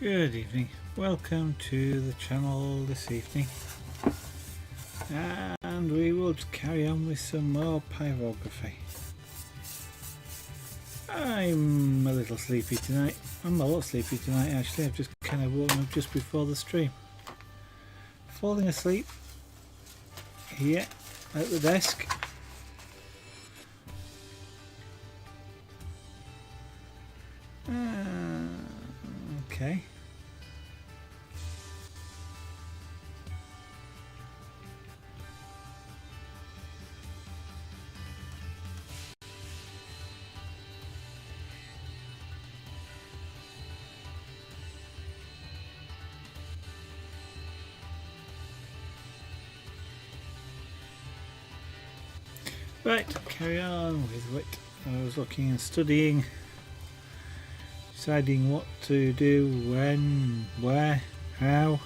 Good evening, welcome to the channel this evening, and we will carry on with some more pyrography. I'm a little sleepy tonight. I'm a lot sleepy tonight actually. I've just kind of woken up just before the stream. Falling asleep here at the desk. Okay. Right, carry on with what I was looking and studying, deciding what to do, when, where, how.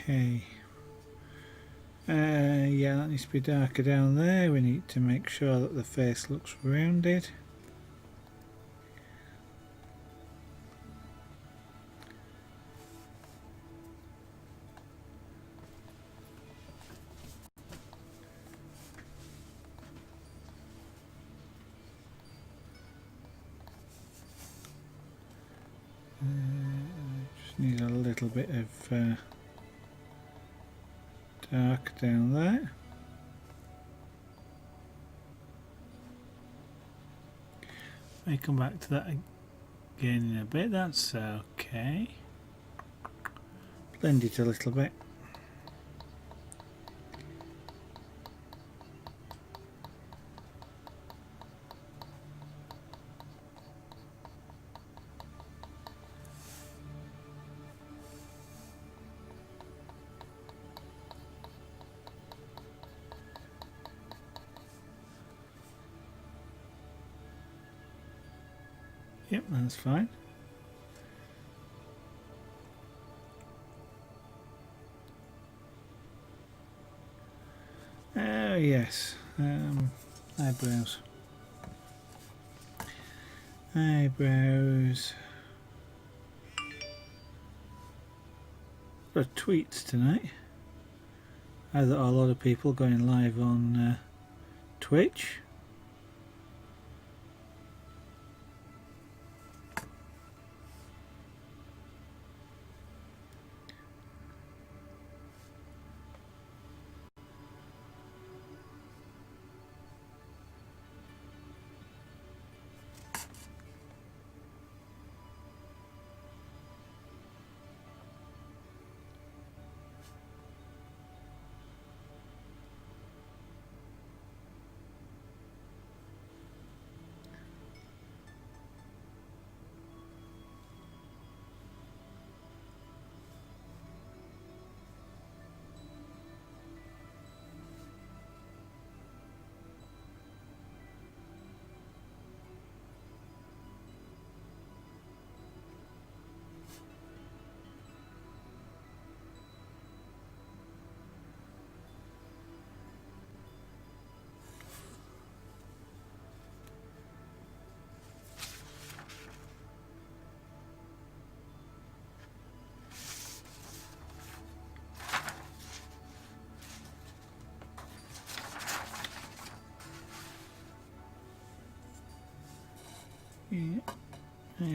Okay. Yeah, that needs to be darker down there. We need to make sure that the face looks rounded. Just need a little bit of dark down there. I come back to that again in a bit. That's okay. Blend it a little bit. Yep, that's fine. Oh yes, eyebrows. Eyebrows. Got tweets tonight. Either a lot of people going live on Twitch. Yeah.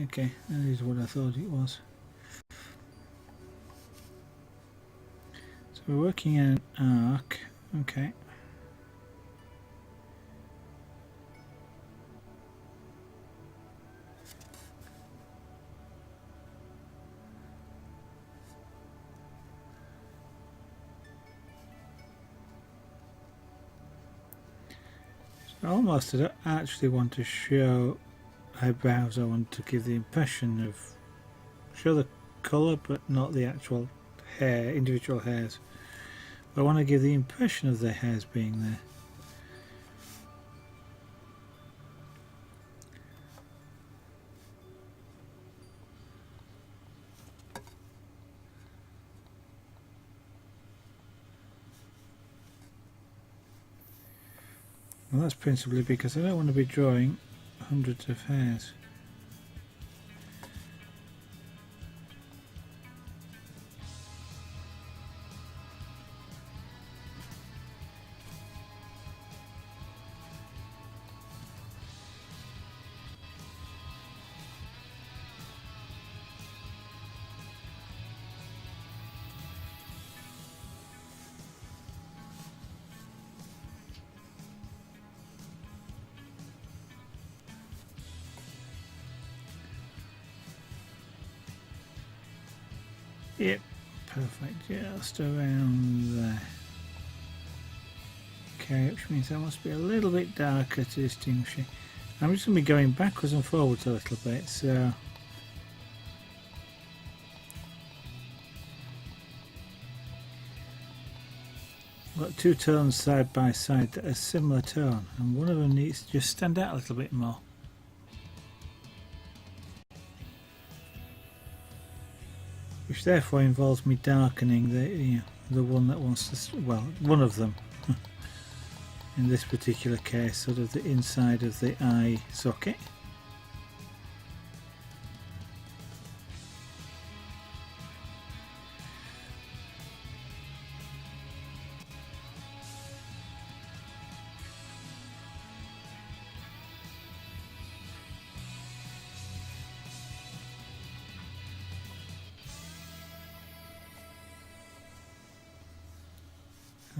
Okay, that is what I thought it was. So we're working in an arc. Okay. So almost I don't actually want to show eyebrows. I want to give the impression of show the colour but not the actual hair, individual hairs. But I want to give the impression of the hairs being there. Well, that's principally because I don't want to be drawing hundreds of hairs. Yep, perfect, just around there. Okay, which means that must be a little bit darker to distinguish it. I'm just going to be going backwards and forwards a little bit, so I've got two tones side by side that are similar tone, and one of them needs to just stand out a little bit more. Which therefore involves me darkening the one that wants to, well, one of them. In this particular case, sort of the inside of the eye socket.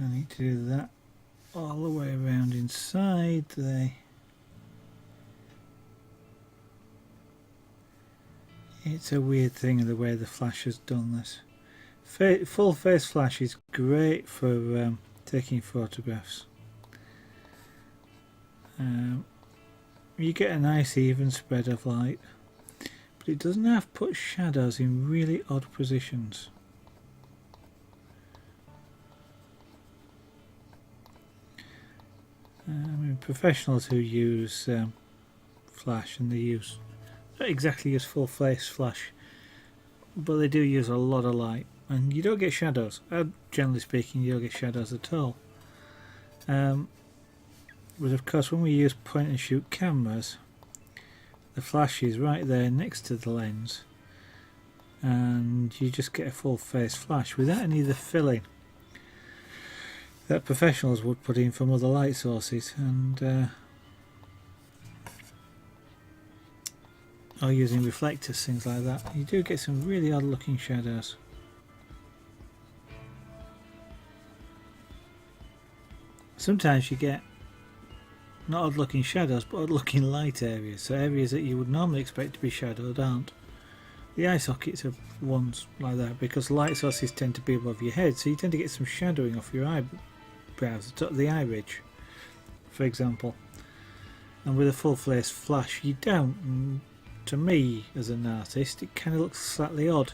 I need to do that all the way around inside there. It's a weird thing the way the flash has done this. Full face flash is great for taking photographs. You get a nice even spread of light, but it doesn't have to put shadows in really odd positions. I mean, professionals who use flash, and they don't exactly use full face flash, but they do use a lot of light, and you don't get shadows. Generally speaking, you don't get shadows at all. But of course, when we use point and shoot cameras, the flash is right there next to the lens, and you just get a full face flash without any of the filling that professionals would put in from other light sources, and or using reflectors, things like that. You do get some really odd looking shadows. Sometimes you get not odd looking shadows but odd looking light areas, so areas that you would normally expect to be shadowed aren't. The eye sockets are ones like that because light sources tend to be above your head, so you tend to get some shadowing off your eyebrows, the eye ridge, for example. And with a full face flash you don't, and to me as an artist it kind of looks slightly odd.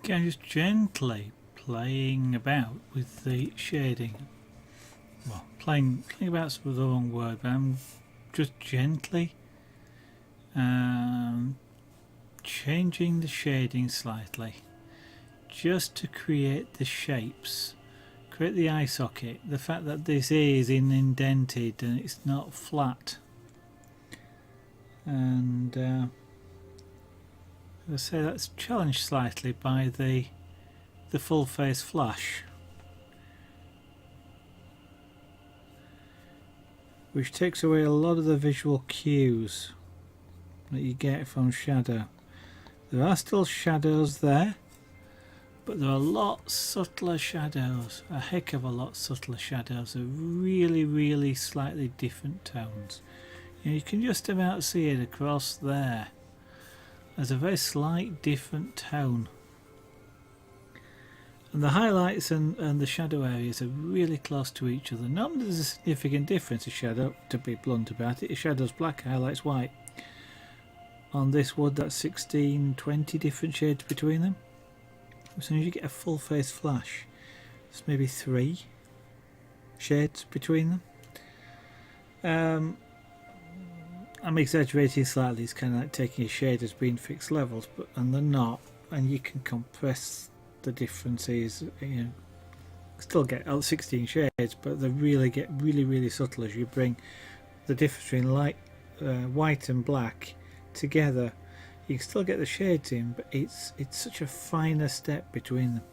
Again, just gently playing about with the shading. Well, playing about is the wrong word, but I'm just gently changing the shading slightly, just to create the shapes, create the eye socket. The fact that this is indented and it's not flat, and as I say, that's challenged slightly by the full face flash, which takes away a lot of the visual cues that you get from shadow. There are still shadows there, but there are a lot subtler shadows, a heck of a lot subtler shadows of really slightly different tones. You can just about see it across there. There's a very slight different tone. And the highlights and the shadow areas are really close to each other. Not that there's a significant difference in shadow, to be blunt about it. The shadow's black, highlights white. On this wood, that's 16, 20 different shades between them. As soon as you get a full face flash, it's maybe 3 shades between them. I'm exaggerating slightly. It's kind of like taking a shade as being fixed levels, and they're not. And you can compress the differences. Still get 16 shades, but they really get really subtle as you bring the difference between light, white and black together. You can still get the shades in, but it's such a finer step between them.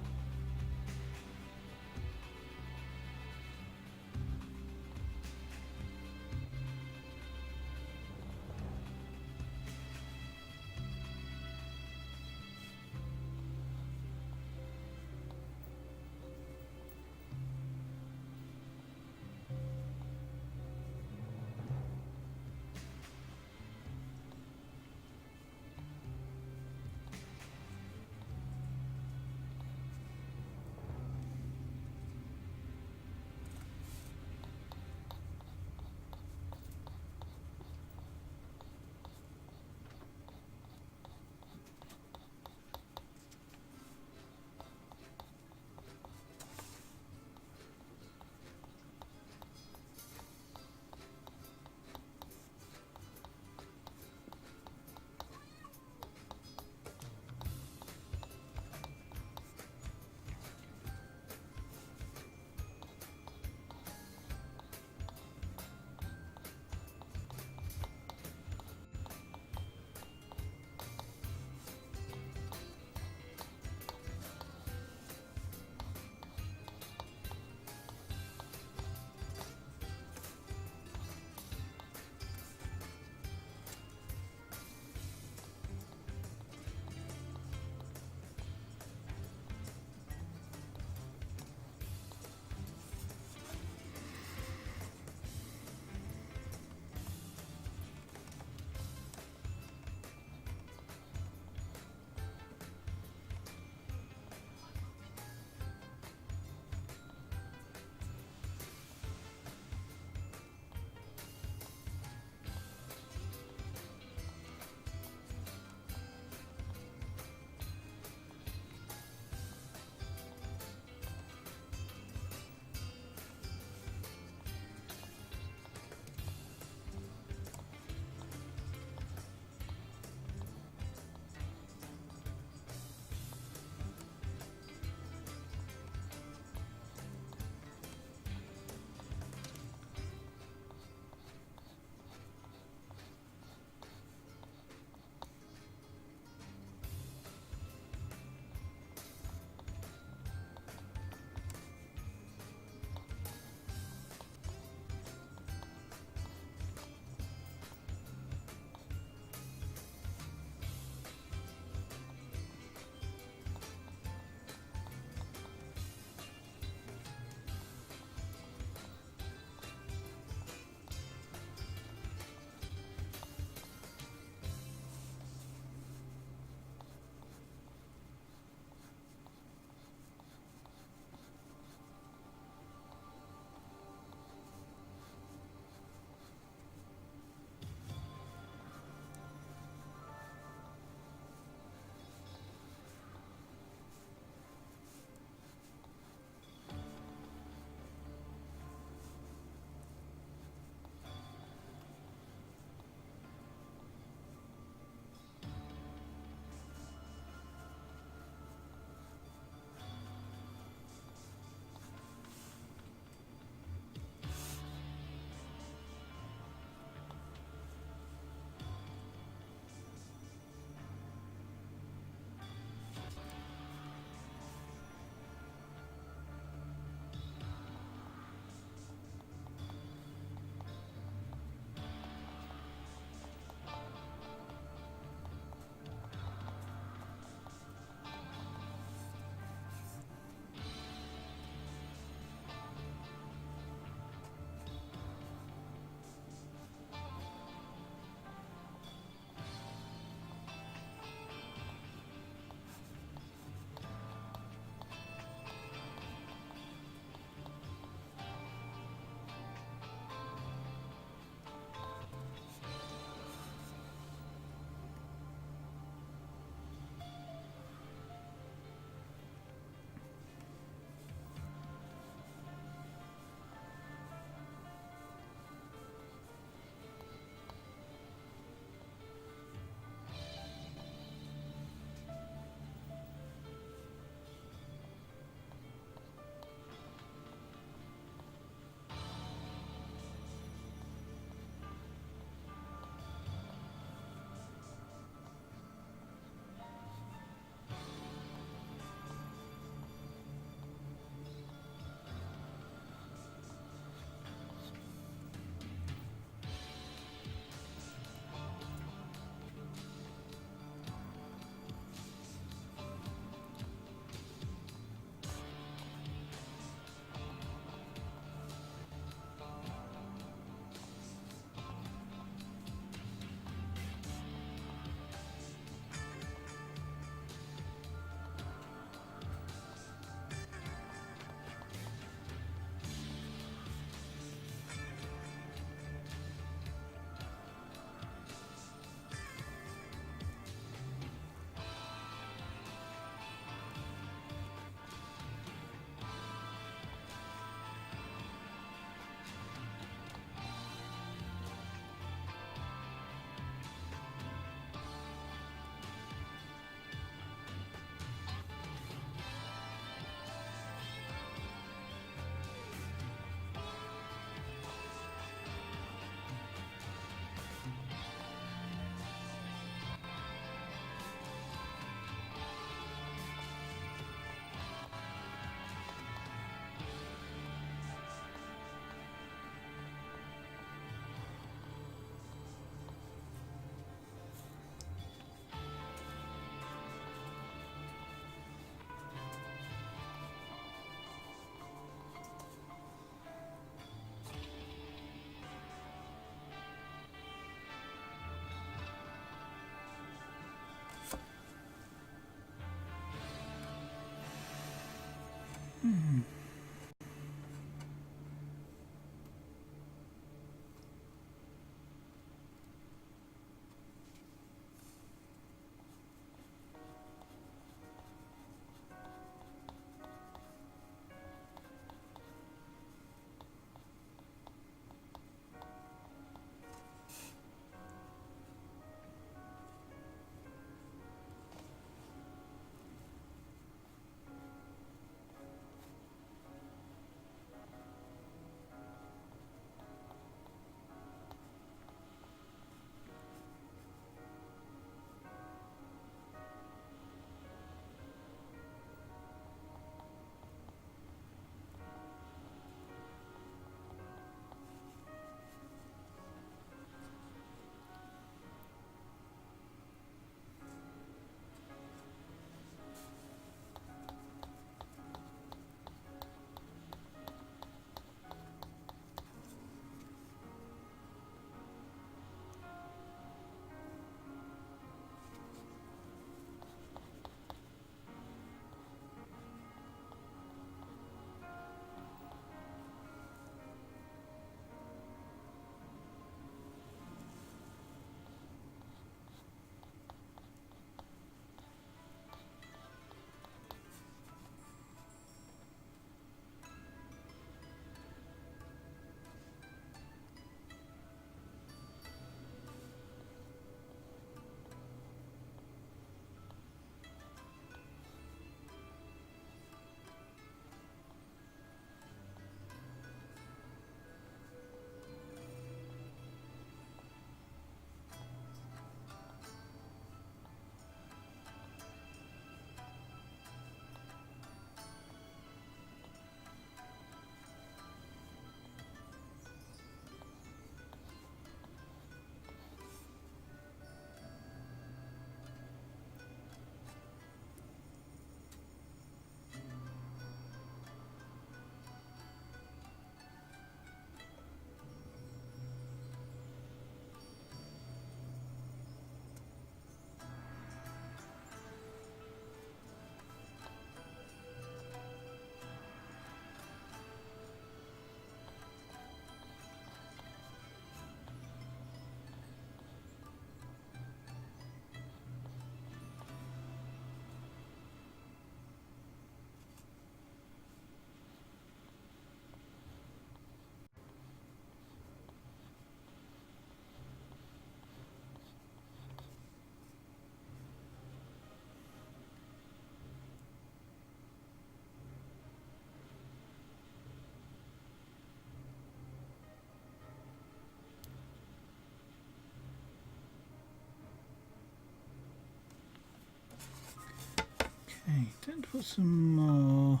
Okay, time to put some more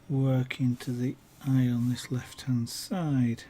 work into the eye on this left hand side.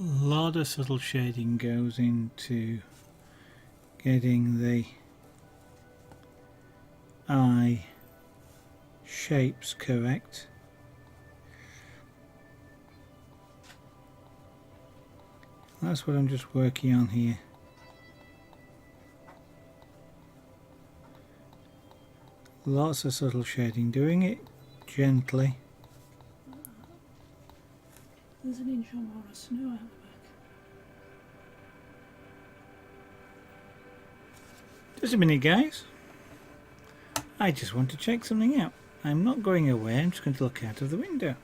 lot of subtle shading goes into getting the eye shapes correct. That's what I'm just working on here. Lots of subtle shading, doing it gently. There's an inch or more of snow out the back. Just a minute, guys. I just want to check something out. I'm not going away, I'm just going to look out of the window.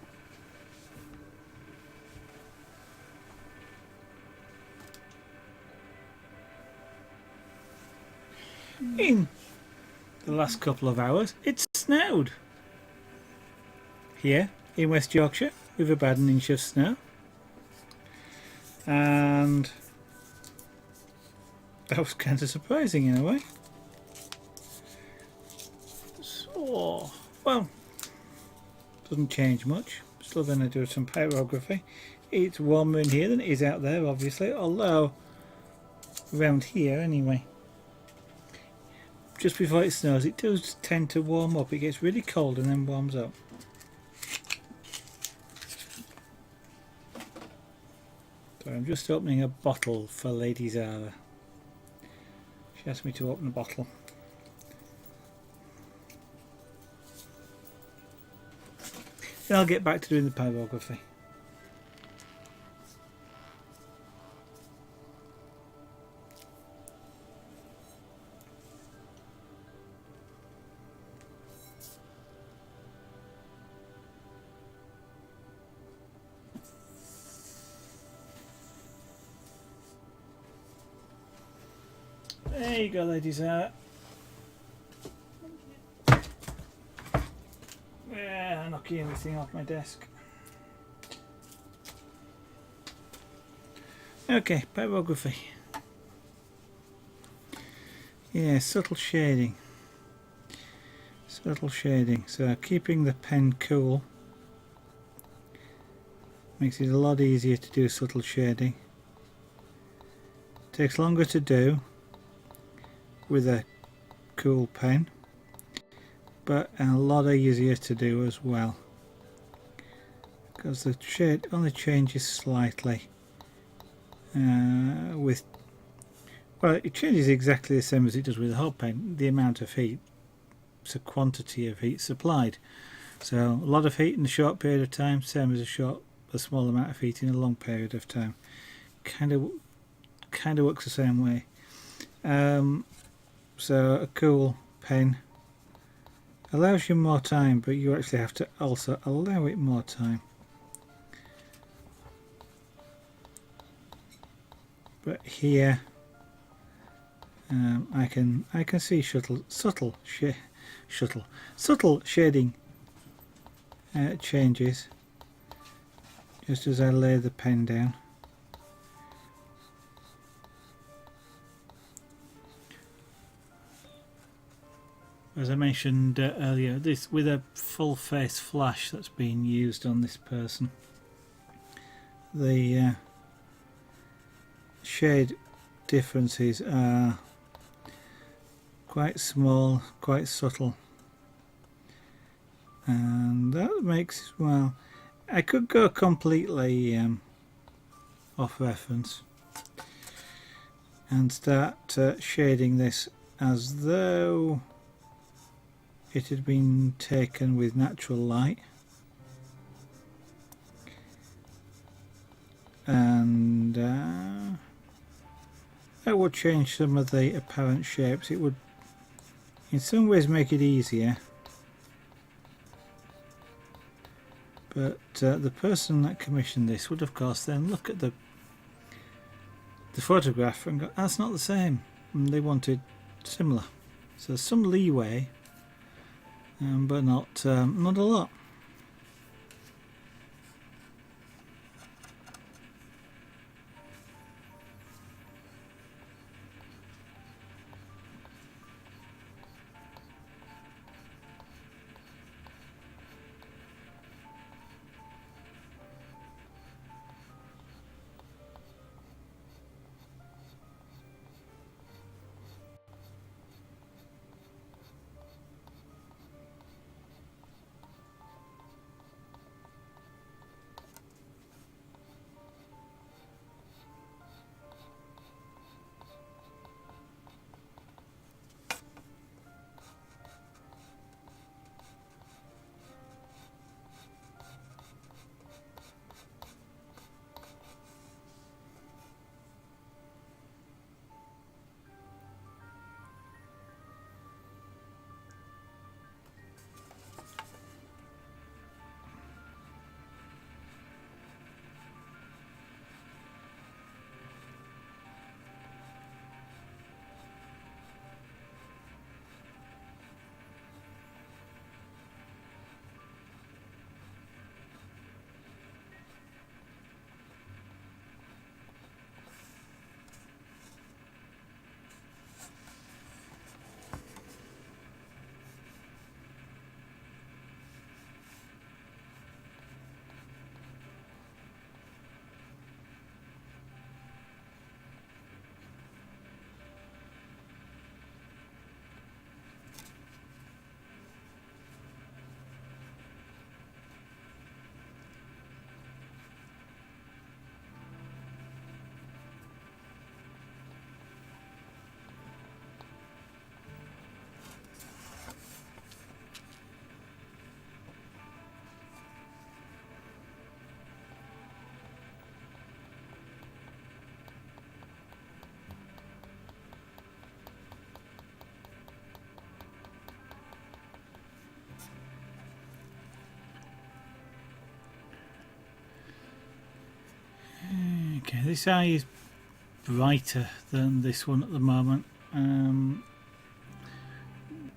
In the last couple of hours, it's snowed. Here in West Yorkshire, we've about an inch of snow. And that was kind of surprising in a way. So, well, doesn't change much. Still going to do some pyrography. It's warmer in here than it is out there, obviously, although around here anyway. Just before it snows, it does tend to warm up. It gets really cold and then warms up. So I'm just opening a bottle for Lady Zara. She asked me to open a bottle. Then I'll get back to doing the pyrography. There you go, Lady Zara. Yeah, knocking everything off my desk. Okay, pyrography. Yeah, subtle shading. Subtle shading. So keeping the pen cool makes it a lot easier to do subtle shading. Takes longer to do with a cool pen, but a lot easier to do as well, because the shade only changes slightly with, well, it changes exactly the same as it does with a hot pen. The amount of heat, it's a quantity of heat supplied. So a lot of heat in a short period of time, same as a small amount of heat in a long period of time. Kind of works the same way. So a cool pen allows you more time, but you actually have to also allow it more time. But here I can see subtle shading changes just as I lay the pen down. As I mentioned earlier, this with a full face flash that's being used on this person. The shade differences are quite small, quite subtle, and that makes, well, I could go completely off reference and start shading this as though it had been taken with natural light, and that would change some of the apparent shapes. It would in some ways make it easier, but the person that commissioned this would of course then look at the photograph and go, that's not the same, and they wanted similar. So some leeway, but not a lot. Okay, this eye is brighter than this one at the moment.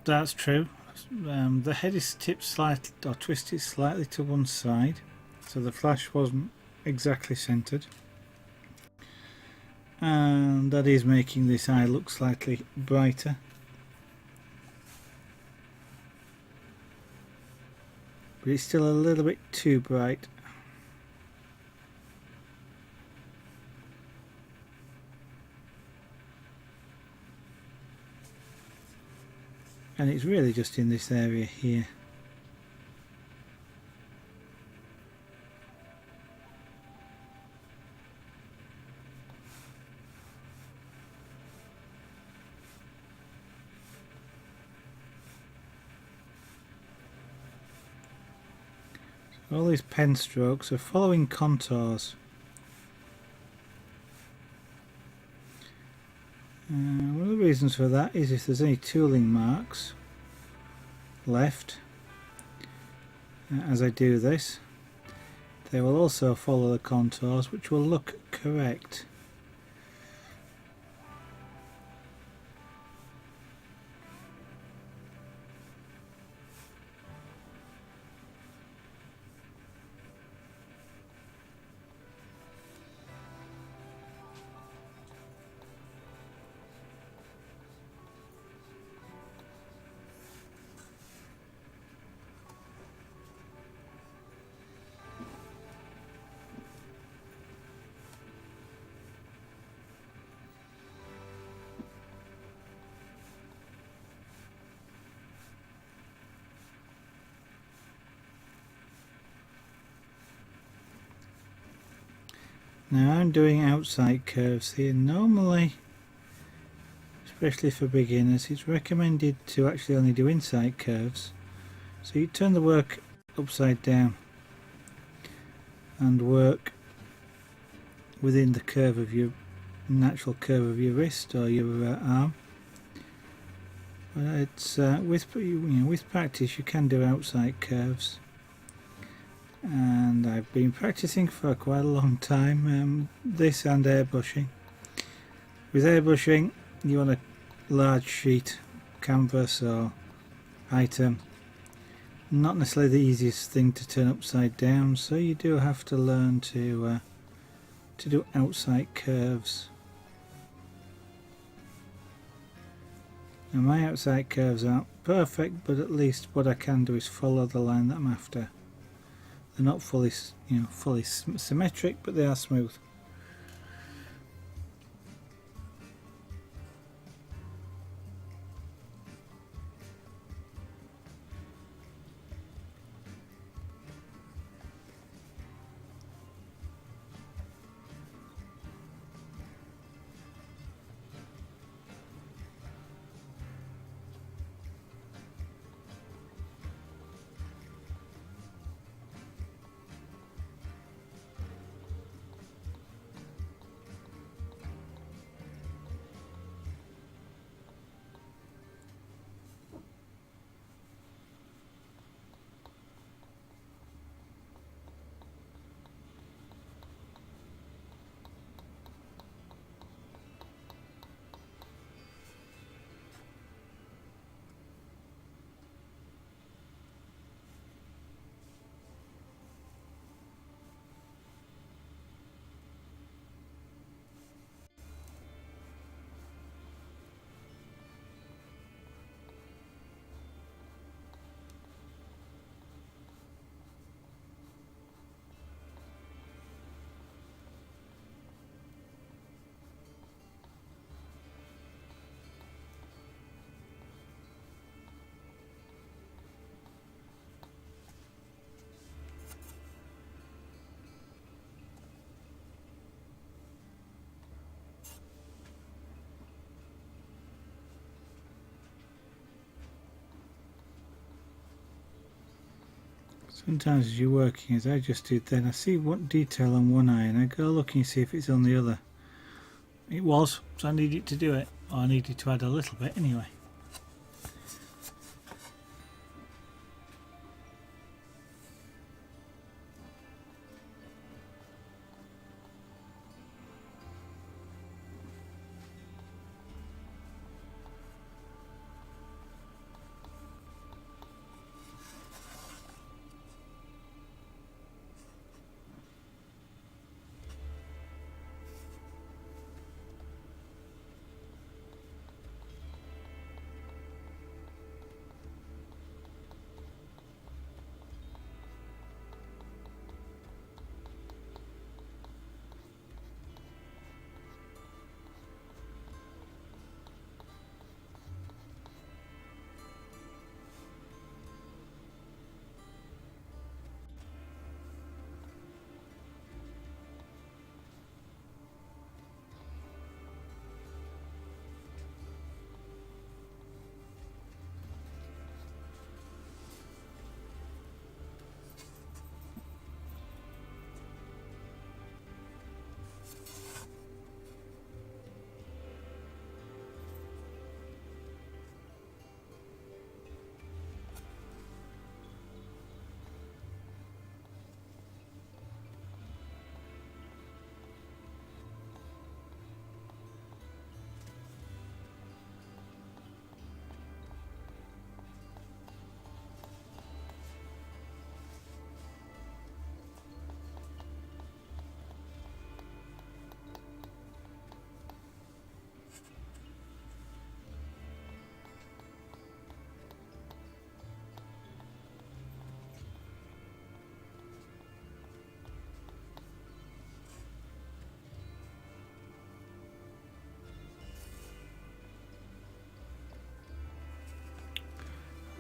That's true. The head is tipped slightly or twisted slightly to one side, so the flash wasn't exactly centered, and that is making this eye look slightly brighter. But it's still a little bit too bright. And it's really just in this area here. So all these pen strokes are following contours. One of the reasons for that is if there's any tooling marks left as I do this, they will also follow the contours, which will look correct. Now I'm doing outside curves here. Normally, especially for beginners, it's recommended to actually only do inside curves. So you turn the work upside down and work within the curve of your natural curve of your wrist or your arm. But it's with practice you can do outside curves. And I've been practicing for quite a long time, this and airbrushing. With airbrushing you want a large sheet, canvas or item, not necessarily the easiest thing to turn upside down, so you do have to learn to do outside curves. And my outside curves aren't perfect, but at least what I can do is follow the line that I'm after. They're not fully symmetric, but they are smooth. Sometimes as you're working, as I just did then, I see what detail on one eye and I go look and see if it's on the other. It was, so I needed to do it, or I needed to add a little bit anyway.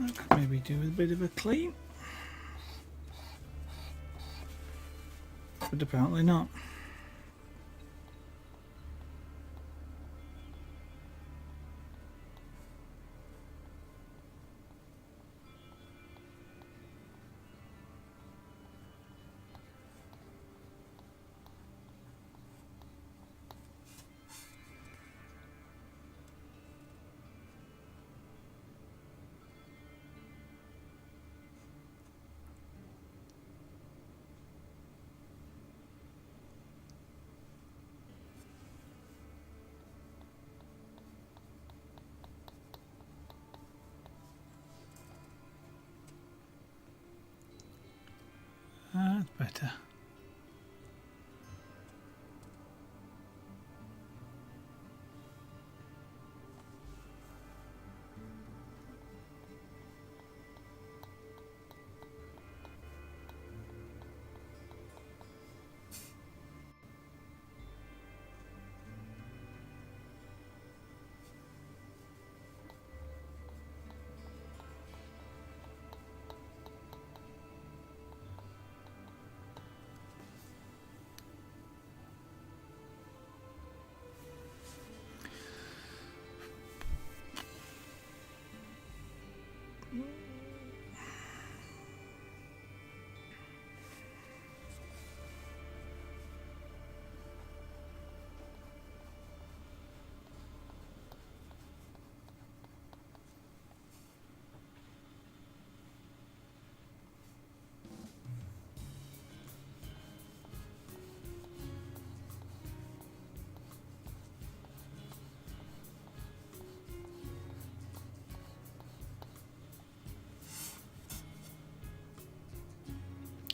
I could maybe do with a bit of a clean, but apparently not. That's better.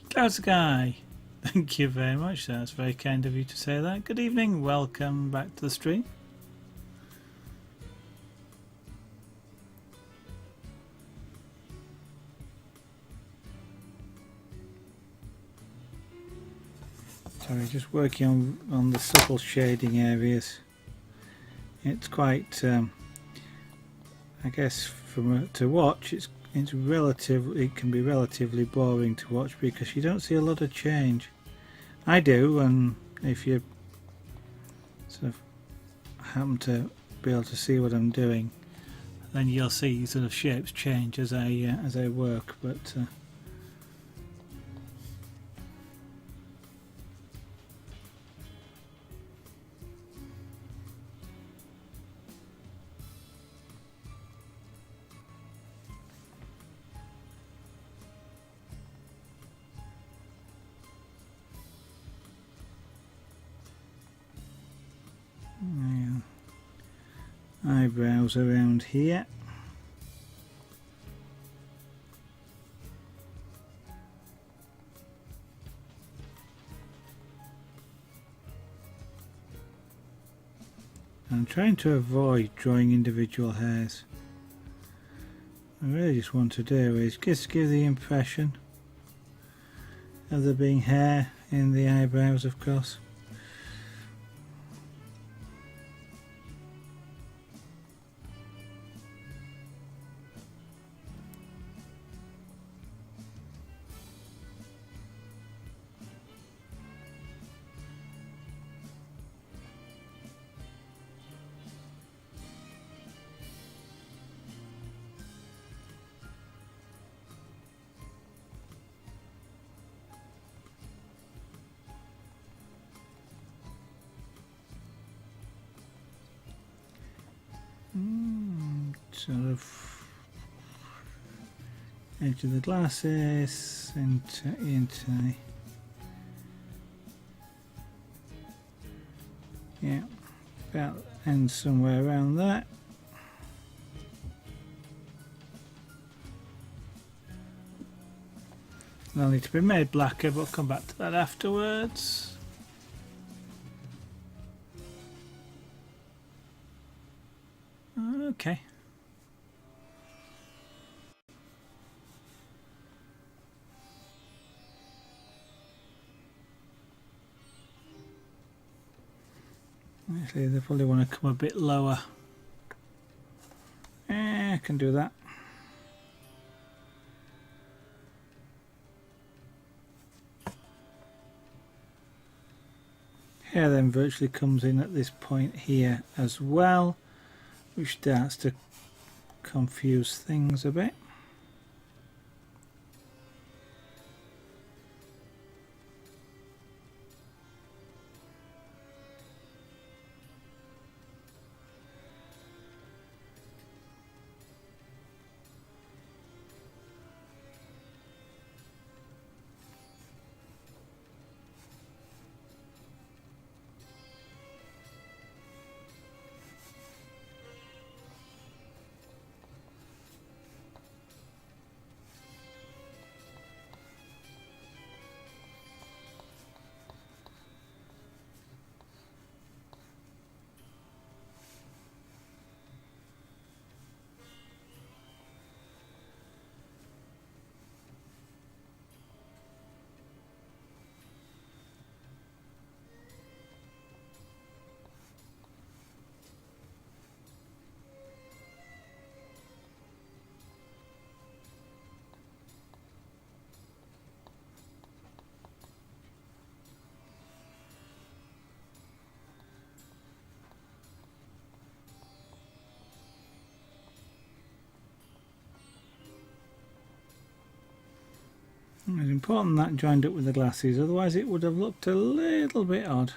Cloud Sky, thank you very much. That's very kind of you to say that. Good evening, welcome back to the stream. Sorry, just working on the subtle shading areas. It's quite, I guess, to watch. It can be relatively boring to watch because you don't see a lot of change. I do, and if you sort of happen to be able to see what I'm doing, then you'll see sort of shapes change as I work. But eyebrows around here. I'm trying to avoid drawing individual hairs. What I really just want to do is just give the impression of there being hair in the eyebrows, of course. Sort of edge of the glasses into yeah, about end somewhere around that. They'll need to be made blacker, but I'll come back to that afterwards. Okay. Actually, they probably want to come a bit lower. I can do that. hair then virtually comes in at this point here as well, which starts to confuse things a bit. It's important that joined up with the glasses, otherwise it would have looked a little bit odd.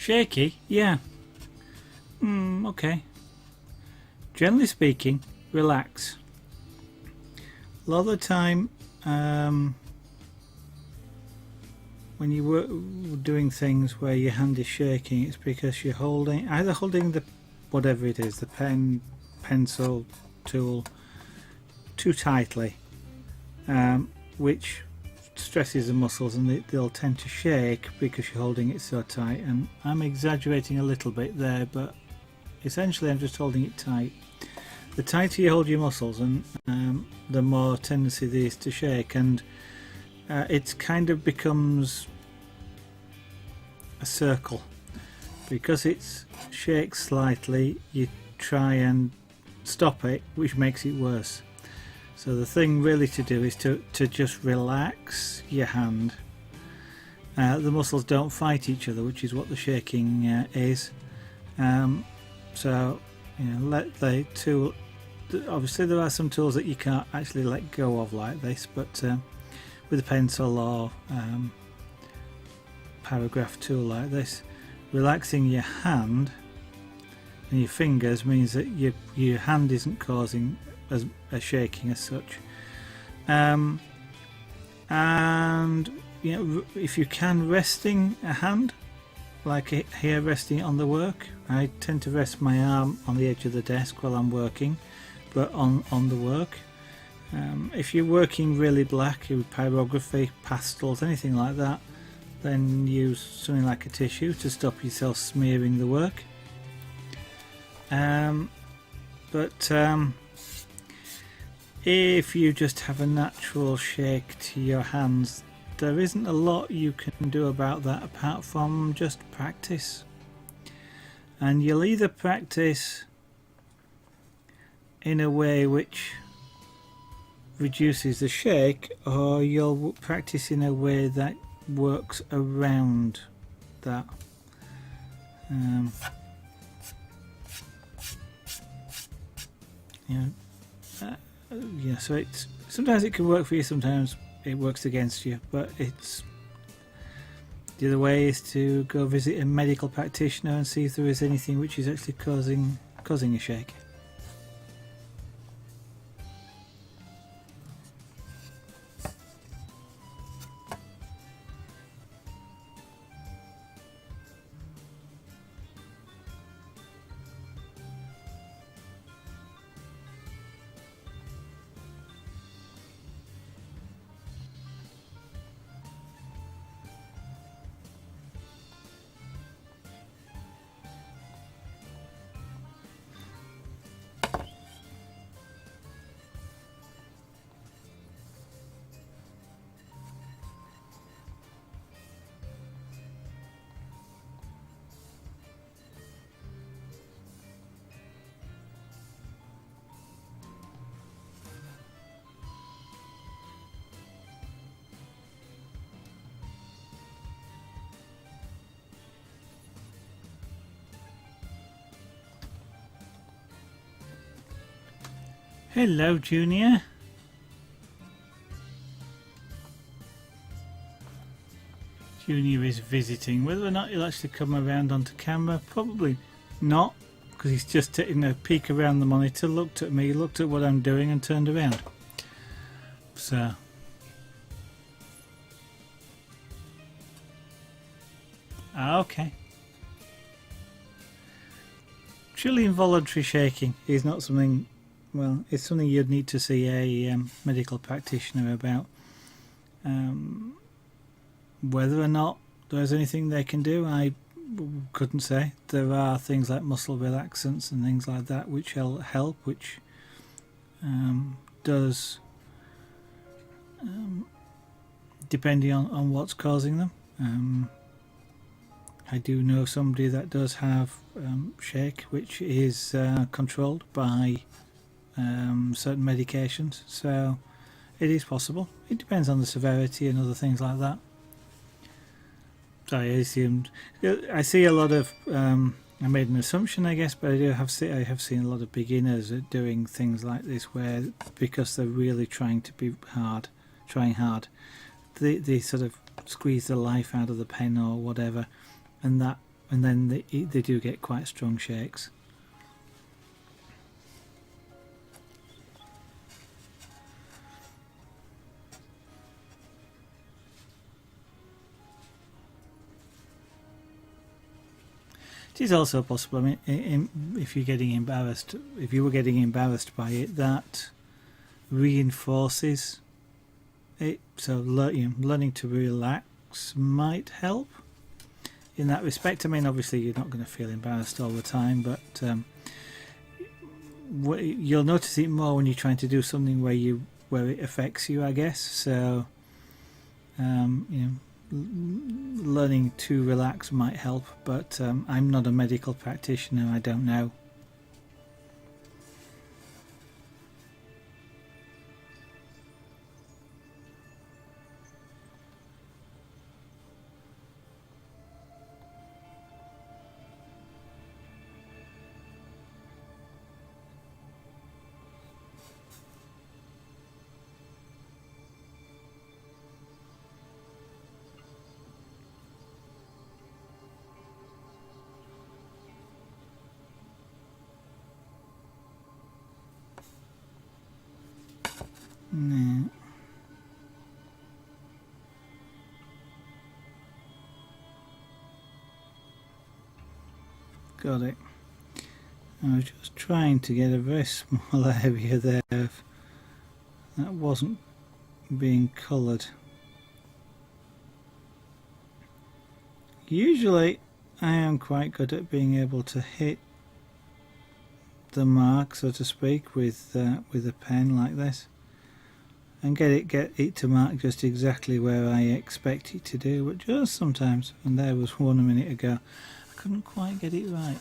Shaky, yeah. Okay. Generally speaking, relax. A lot of the time, when you were doing things where your hand is shaking, it's because you're either holding the whatever it is, the pen, pencil, tool, too tightly, which stresses the muscles and they'll tend to shake because you're holding it so tight. And I'm exaggerating a little bit there, but essentially I'm just holding it tight. The tighter you hold your muscles, and the more tendency there is to shake, and it kind of becomes a circle. Because it shakes slightly, you try and stop it, which makes it worse. So the thing really to do is to just relax your hand. The muscles don't fight each other, which is what the shaking is. So, you know, let the tool. Obviously, there are some tools that you can't actually let go of like this, but with a pencil or pyrograph tool like this, relaxing your hand and your fingers means that your hand isn't causing a shaking as such. And you know, if you can, resting a hand, like here resting on the work, I tend to rest my arm on the edge of the desk while I'm working, but on the work. If you're working really black with pyrography, pastels, anything like that, then use something like a tissue to stop yourself smearing the work. If you just have a natural shake to your hands, there isn't a lot you can do about that apart from just practice. And you'll either practice in a way which reduces the shake, or you'll practice in a way that works around that. So sometimes it can work for you, sometimes it works against you, but the other way is to go visit a medical practitioner and see if there is anything which is actually causing a shake. Hello, Junior. Junior is visiting. Whether or not he'll actually come around onto camera, probably not, because he's just taking a peek around the monitor, looked at me, looked at what I'm doing and turned around. So okay. Truly involuntary shaking is not something, well, it's something you'd need to see a medical practitioner about. Whether or not there's anything they can do, I couldn't say. There are things like muscle relaxants and things like that which help, which does, depending on what's causing them. I do know somebody that does have shake, which is controlled by certain medications, so it is possible. It depends on the severity and other things like that. Sorry, I see a lot of. I made an assumption, I guess, but I have seen a lot of beginners at doing things like this, where because they're really trying hard, they sort of squeeze the life out of the pen or whatever, and then they do get quite strong shakes. It is also possible. I mean, if you were getting embarrassed by it, that reinforces it. So learning to relax might help in that respect. I mean, obviously you're not going to feel embarrassed all the time, but you'll notice it more when you're trying to do something where it affects you, I guess. So learning to relax might help, but I'm not a medical practitioner. I don't know. No. Got it. I was just trying to get a very small area there that wasn't being coloured. Usually I am quite good at being able to hit the mark, so to speak, with a pen like this, and get it to mark just exactly where I expect it to do, but just sometimes, and there was one a minute ago, I couldn't quite get it right.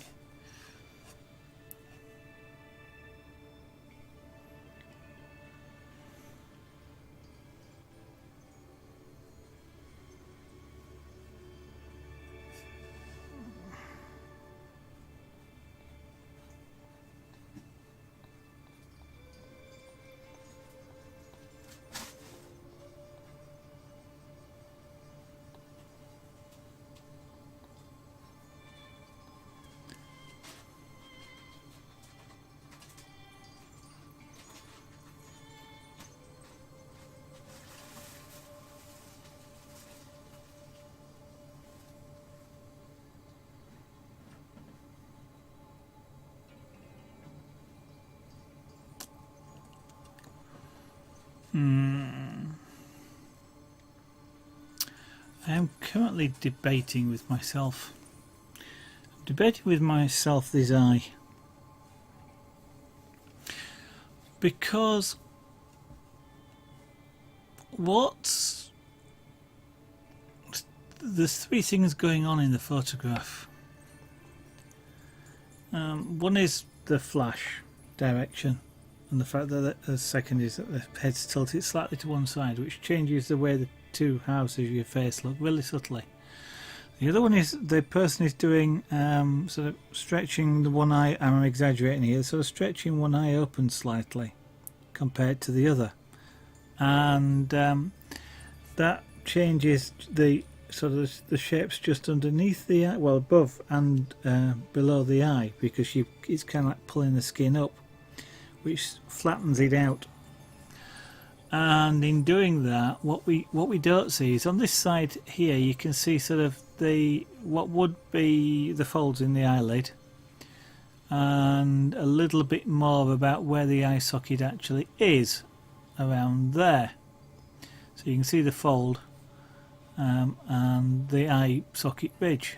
I am currently debating with myself. I'm debating with myself this eye, because there's three things going on in the photograph. One is the flash direction, and the fact that the second is that the head's tilted slightly to one side, which changes the way the two halves of your face look really subtly. The other one is the person is doing sort of stretching the one eye. I'm exaggerating here, sort of stretching one eye open slightly, compared to the other, and that changes the sort of the shapes just underneath the eye, well above and below the eye, because it's kind of like pulling the skin up, which flattens it out. And in doing that, what we don't see is on this side here you can see sort of what would be the folds in the eyelid, and a little bit more about where the eye socket actually is, around there. So you can see the fold and the eye socket ridge.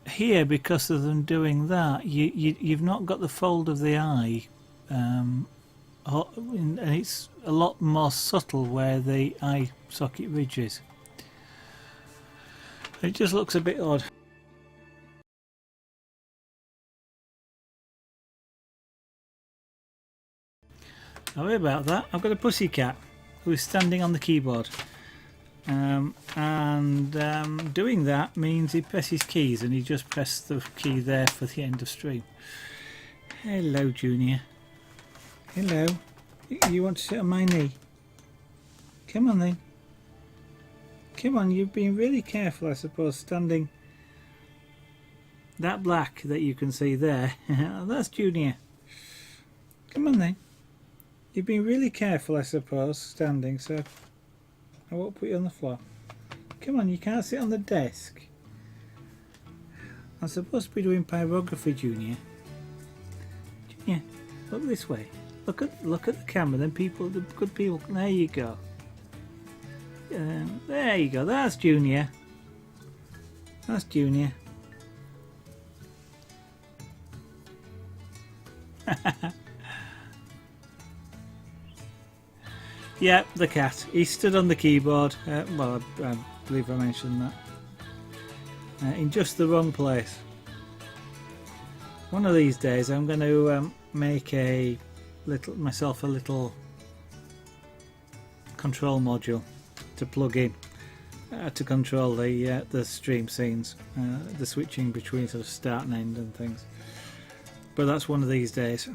Here, because of them doing that, you've not got the fold of the eye, and it's a lot more subtle where the eye socket ridge is. It just looks a bit odd. Sorry about that. I've got a pussycat who is standing on the keyboard, and doing that means he presses keys, and he just pressed the key there for the end of stream. Hello, Junior. Hello. You want to sit on my knee? Come on then. Come on, you've been really careful, I suppose, standing that black that you can see there. That's Junior. Come on then. You've been really careful, I suppose, standing, so I won't put you on the floor. Come on, you can't sit on the desk. I'm supposed to be doing pyrography, Junior. Junior, look this way. Look at the camera. Then people, the good people. There you go. There you go. That's Junior. That's Junior. Yeah, the cat. He stood on the keyboard. Well, I believe I mentioned that. In just the wrong place. One of these days, I'm going to make myself a little control module to plug in to control the stream scenes, the switching between sort of start and end and things. But that's one of these days.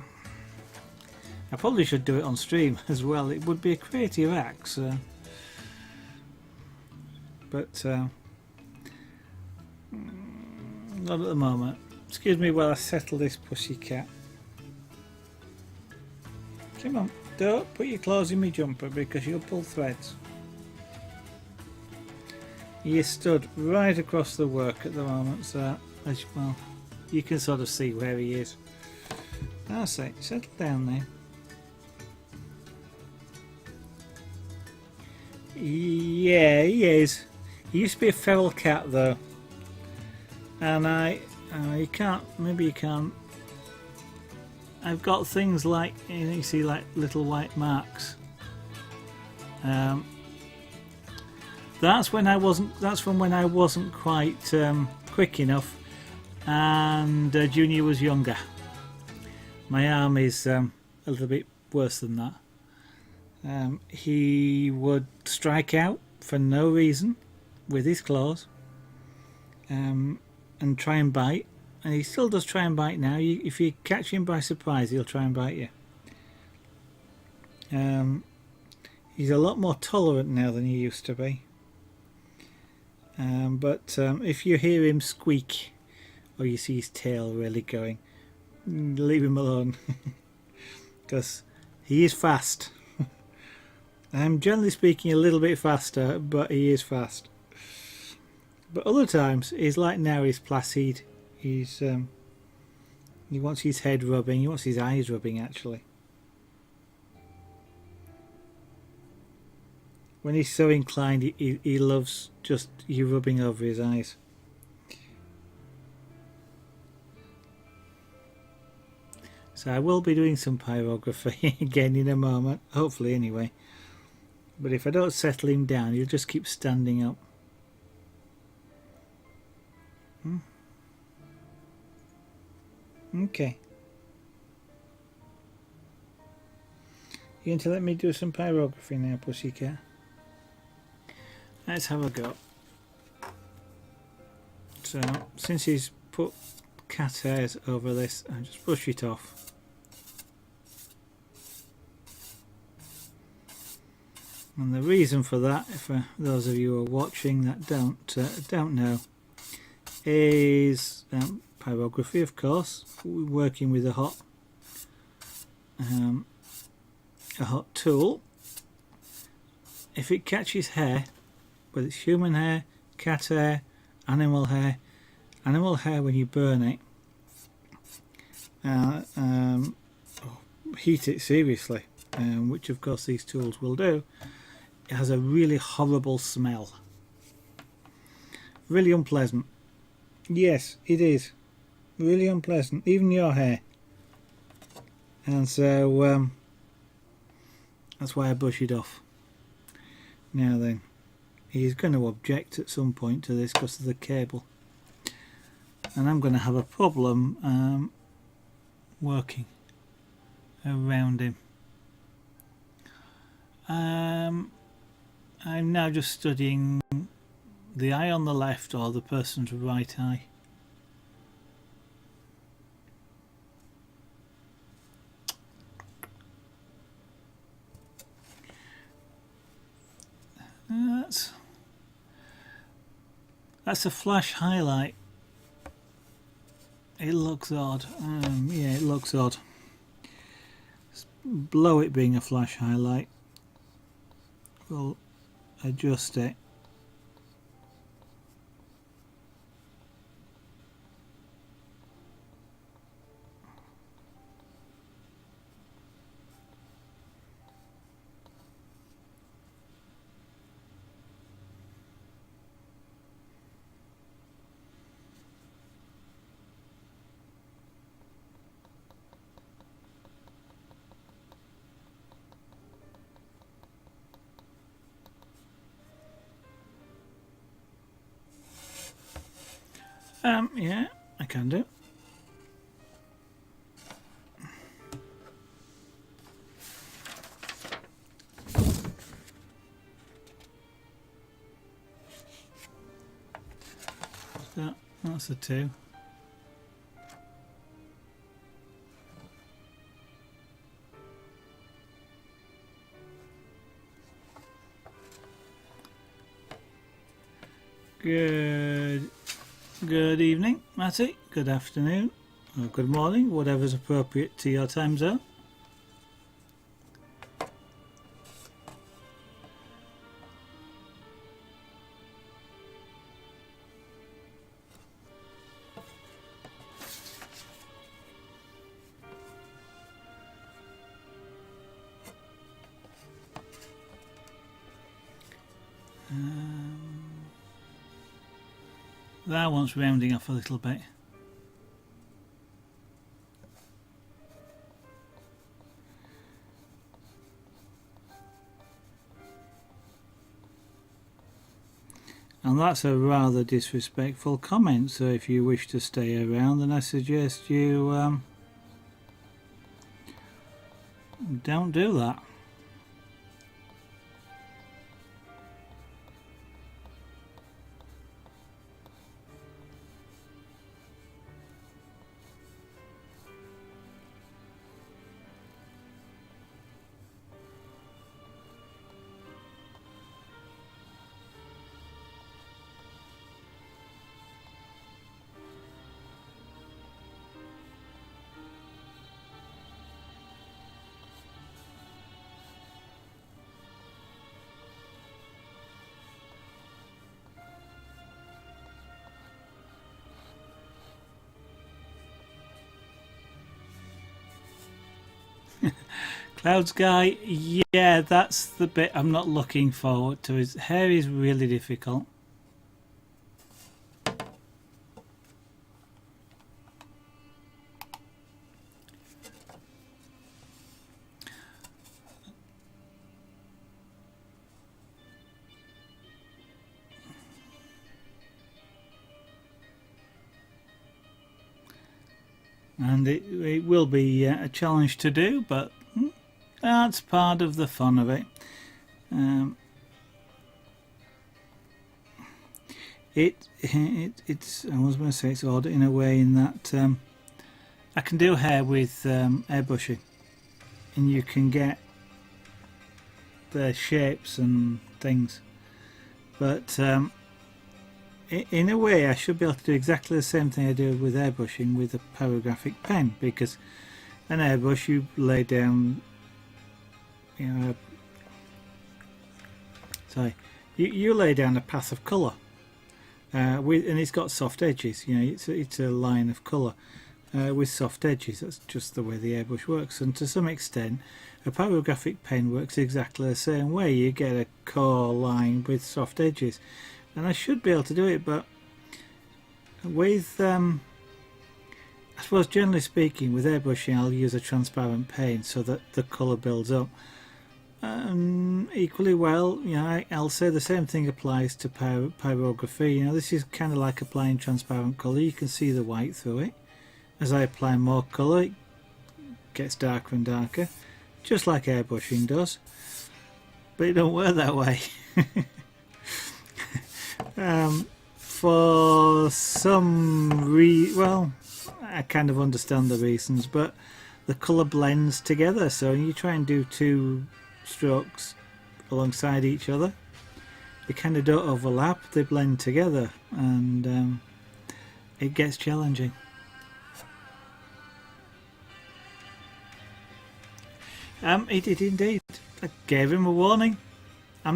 I probably should do it on stream as well. It would be a creative act, but not at the moment. Excuse me while I settle this pussycat. Come on, don't put your claws in my jumper because you'll pull threads. He is stood right across the work at the moment, so as well you can sort of see where he is. That's it, settle down there. Yeah, he is. He used to be a feral cat though, and you can't. Maybe you can't. I've got things like, you see, like little white marks. That's from when I wasn't quite quick enough, and Junior was younger. My arm is a little bit worse than that. He would strike out for no reason with his claws, and try and bite, and he still does try and bite now. If you catch him by surprise, he'll try and bite you. He's a lot more tolerant now than he used to be, but if you hear him squeak or you see his tail really going, leave him alone because he is fast. I'm generally speaking a little bit faster, but he is fast. But other times, he's like now, he's placid. He wants his head rubbing. He wants his eyes rubbing, actually. When he's so inclined, he loves just you rubbing over his eyes. So I will be doing some pyrography again in a moment, hopefully anyway. But if I don't settle him down, he'll just keep standing up. Okay. You going to let me do some pyrography now, pussycat? Let's have a go. So, since he's put cat hairs over this, I'll just brush it off. And the reason for that, for those of you who are watching that don't know, is pyrography, of course. We're working with a hot tool. If it catches hair, whether it's human hair, cat hair, animal hair when you burn it, heat it seriously, which of course these tools will do, it has a really horrible smell. Really unpleasant. Yes, it is. Really unpleasant. Even your hair. And so that's why I brush it off. Now then, he's going to object at some point to this because of the cable. And I'm going to have a problem working around him. I'm now just studying the eye on the left or the person's right eye. That's a flash highlight. It looks odd. Yeah, it looks odd. Below it being a flash highlight, we'll adjust it. Yeah, I can do. That's a 2. Good evening, Matty. Good afternoon, or good morning, whatever's appropriate to your time zone. That one's rounding off a little bit. And that's a rather disrespectful comment, so if you wish to stay around, then I suggest you don't do that. Clouds guy, yeah, that's the bit I'm not looking forward to. His hair is really difficult. And it will be a challenge to do, but that's part of the fun of it. It's I was going to say it's odd in a way in that I can do hair with airbrushing, and you can get their shapes and things. But in a way I should be able to do exactly the same thing I do with airbrushing with a pyrographic pen, because an airbrush you lay down, you know, you lay down a path of colour, and it's got soft edges. You know, it's a line of colour with soft edges. That's just the way the airbrush works, and to some extent a pyrographic pen works exactly the same way. You get a core line with soft edges, and I should be able to do it, but with I suppose generally speaking with airbrushing I'll use a transparent paint so that the colour builds up. Equally well, you know, I'll say the same thing applies to pyrography. You know, this is kind of like applying transparent colour. You can see the white through it. As I apply more colour, it gets darker and darker, just like airbrushing does. But it don't work that way. For some well, I kind of understand the reasons, but the colour blends together. So when you try and do two strokes alongside each other, they kind of don't overlap, they blend together, and it gets challenging. He did indeed. I gave him a warning. I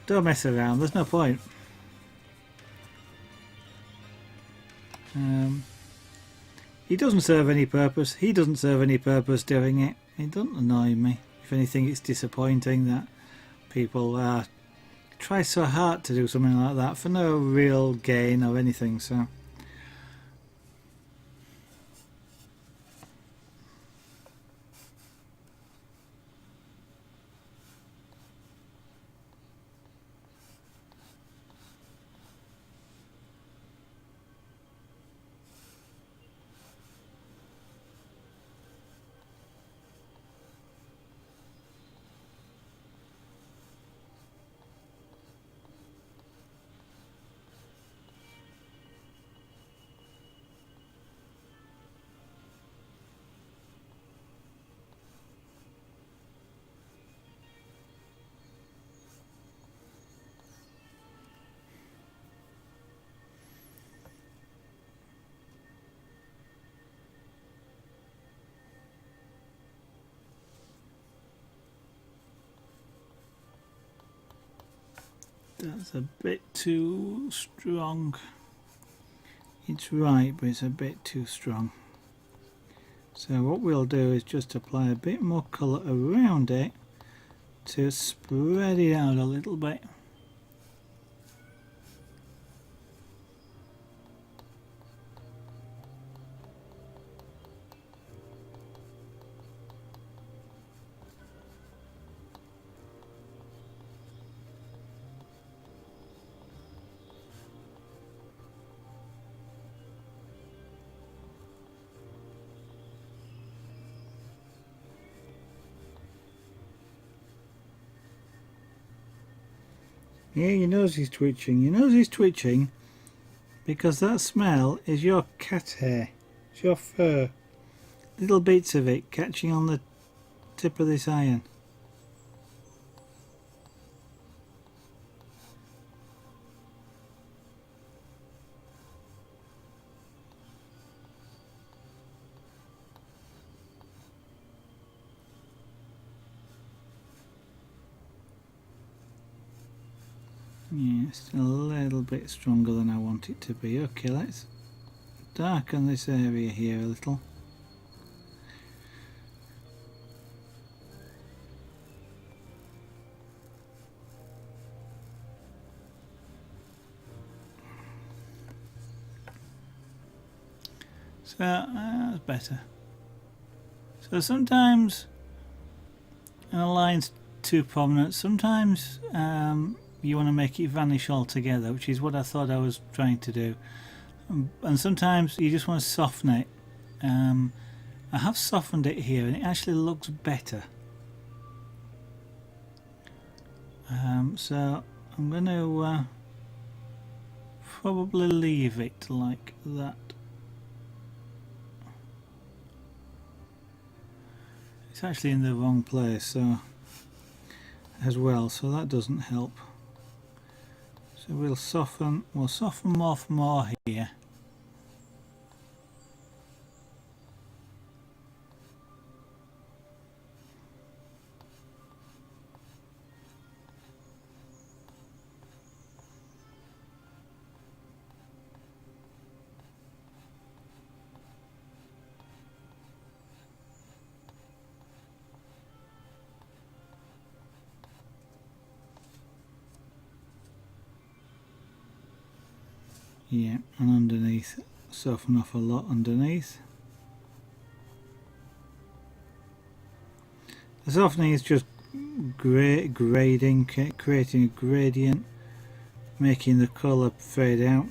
don't mess around, there's no point. He doesn't serve any purpose. He doesn't serve any purpose doing it. It doesn't annoy me. If anything, it's disappointing that people try so hard to do something like that for no real gain or anything. So that's a bit too strong. It's right, but it's a bit too strong. So what we'll do is just apply a bit more colour around it to spread it out a little bit. Yeah, your nose is twitching. Your nose is twitching because that smell is your cat hair. It's your fur. Little bits of it catching on the tip of this iron. Yeah, it's a little bit stronger than I want it to be. Okay, let's darken this area here a little. So that's better. So sometimes a line's too prominent, sometimes you want to make it vanish altogether, which is what I thought I was trying to do, and sometimes you just want to soften it. I have softened it here and it actually looks better. So I'm going to probably leave it like that. it's actually in the wrong place, so as well, so that doesn't help. So we'll soften more from more here. Yeah, and underneath, soften off a lot underneath. The softening is just grading, creating a gradient, making the colour fade out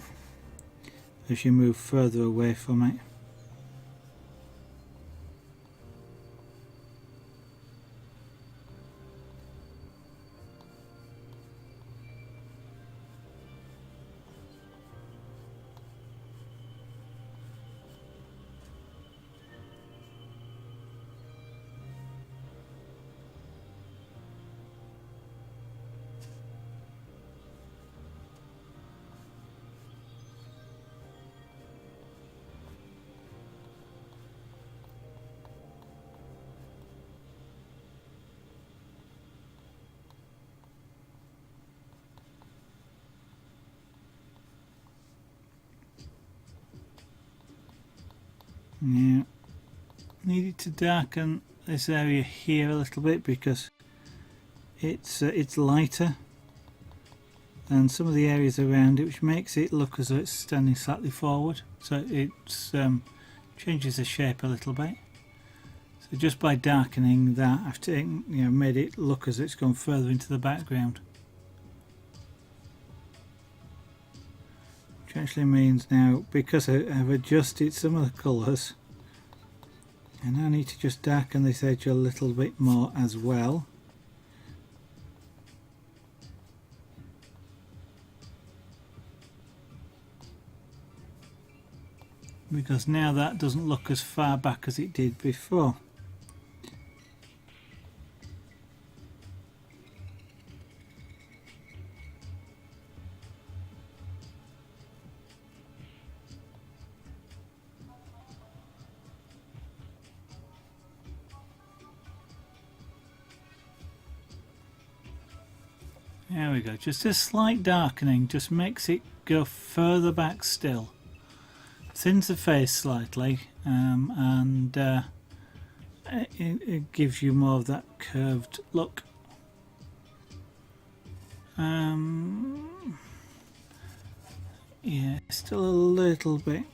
as you move further away from it. Yeah, needed to darken this area here a little bit because it's lighter than some of the areas around it, which makes it look as though it's standing slightly forward. So it changes the shape a little bit. So just by darkening that, I've taken, made it look as it's gone further into the background. Which actually means now, because I've adjusted some of the colours, I now need to just darken this edge a little bit more as well. Because now that doesn't look as far back as it did before. There we go, just a slight darkening just makes it go further back still. Thins the face slightly, and it gives you more of that curved look. Yeah, still a little bit.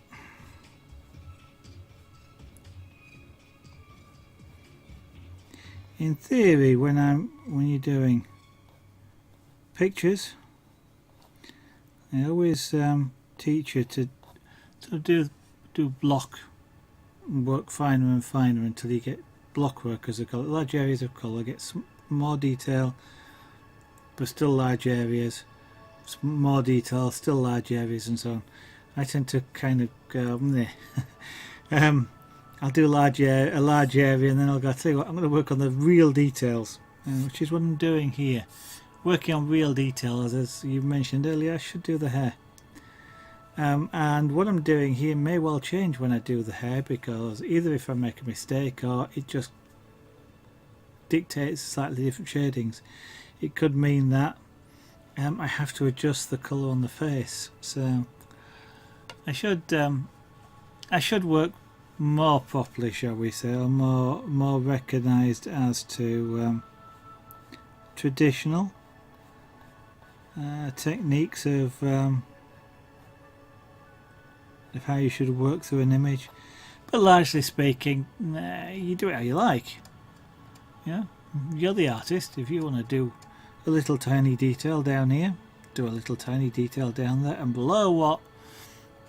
In theory, when you're doing pictures, I always teach you to do block work finer and finer until you get block work, as I call it. Large areas of colour, get some more detail but still large areas, some more detail, still large areas, and so on. I tend to kind of go I'll do a large area and then I'll go, tell you what, I'm going to work on the real details, which is what I'm doing here. Working on real details, as you mentioned earlier. I should do the hair, and what I'm doing here may well change when I do the hair, because either if I make a mistake or it just dictates slightly different shadings. It could mean that I have to adjust the colour on the face, so I should work more properly, shall we say, or more recognised as to traditional techniques of how you should work through an image. But largely speaking, you do it how you like. Yeah, you're the artist. If you want to do a little tiny detail down here, do a little tiny detail down there, and below what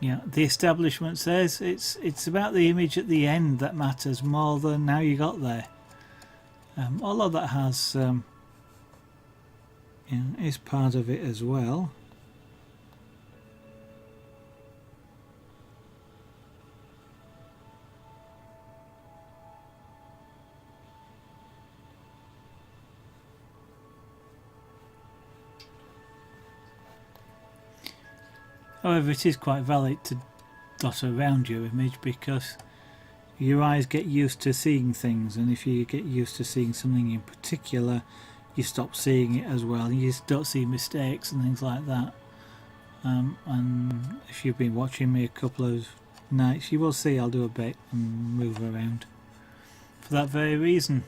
the establishment says, it's about the image at the end that matters more than how you got there. Although that has is part of it as well. However, it is quite valid to dot around your image because your eyes get used to seeing things, and if you get used to seeing something in particular, you stop seeing it as well. You don't see mistakes and things like that. And if you've been watching me a couple of nights, you will see I'll do a bit and move around for that very reason.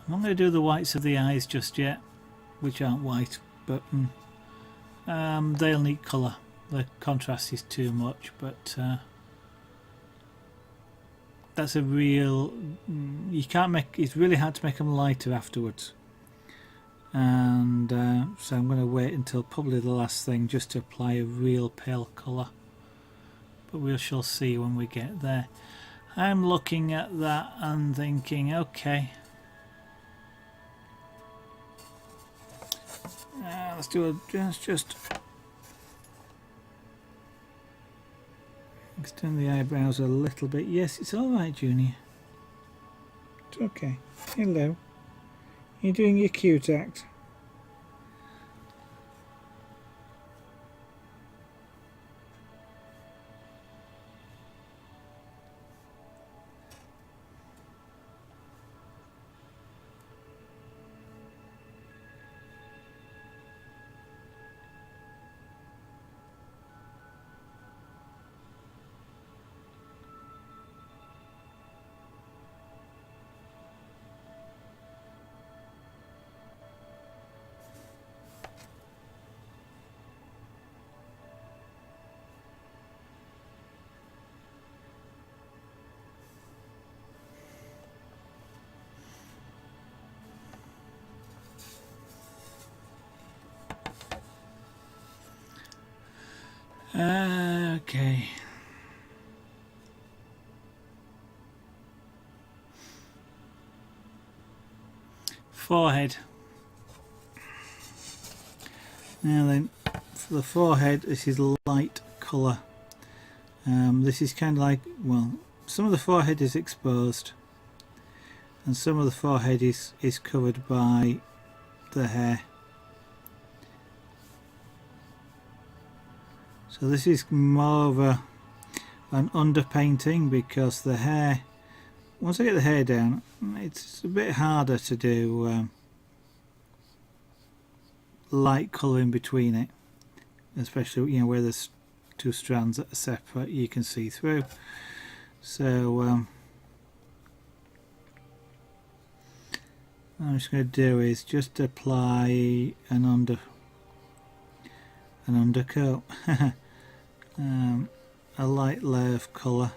I'm not going to do the whites of the eyes just yet, which aren't white, but they'll need colour. The contrast is too much, but that's a real... you can't make... it's really hard to make them lighter afterwards. And so I'm going to wait until probably the last thing just to apply a real pale colour. But we shall see when we get there. I'm looking at that and thinking, okay... let's do a just extend the eyebrows a little bit. Yes, it's all right, Junior. It's okay. Hello. You're doing your cute act. Okay. Forehead. Now then, for the forehead, this is light colour. This is kind of like, well, some of the forehead is exposed, and some of the forehead is covered by the hair. So this is more of an underpainting, because the hair, once I get the hair down, it's a bit harder to do light colour in between it, especially, you know, where there's two strands that are separate, you can see through. So what I'm just going to do is just apply an undercoat. A light layer of colour.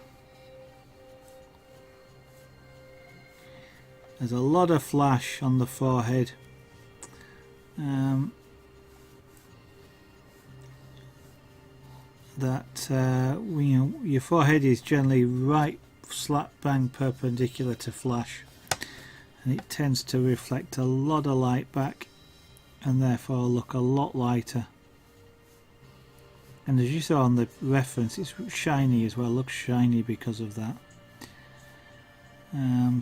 There's a lot of flash on the forehead. You know, your forehead is generally right slap bang perpendicular to flash, and it tends to reflect a lot of light back and therefore look a lot lighter. And as you saw on the reference, it's shiny as well, looks shiny because of that.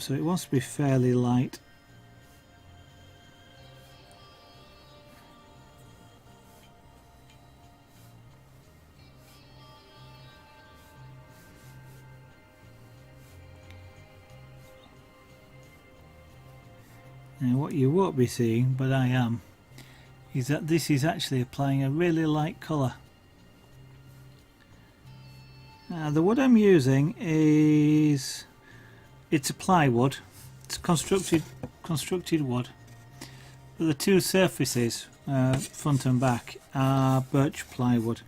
So it wants to be fairly light. Now what you won't be seeing, but I am, is that this is actually applying a really light colour. The wood I'm using is, it's a plywood, it's constructed wood, but the two surfaces, front and back, are birch plywood.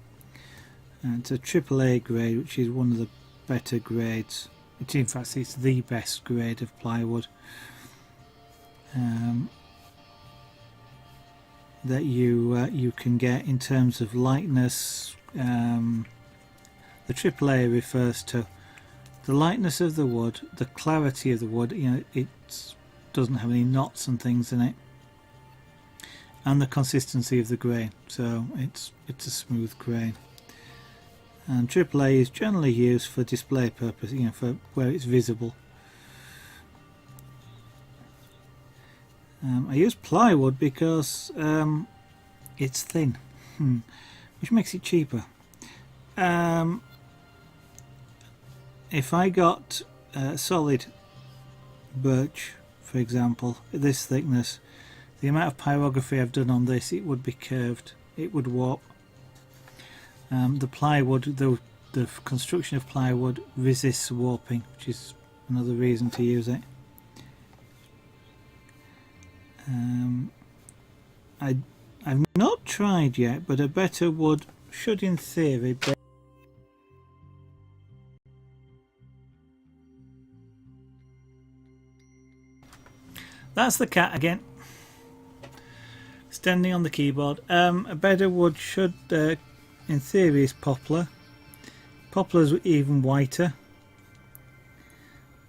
It's a AAA grade, which is one of the better grades. In fact, it's the best grade of plywood that you can get in terms of lightness. The AAA refers to the lightness of the wood, the clarity of the wood, you know, it doesn't have any knots and things in it, and the consistency of the grain, so it's a smooth grain. And AAA is generally used for display purpose, you know, for where it's visible. I use plywood because it's thin, which makes it cheaper. If I got solid birch, for example, this thickness, the amount of pyrography I've done on this, it would be curved, it would warp. The plywood, the construction of plywood resists warping, which is another reason to use it. I've not tried yet, but a better wood should in theory be. That's the cat again, standing on the keyboard. A better wood should, in theory, is poplar. Poplar's even whiter,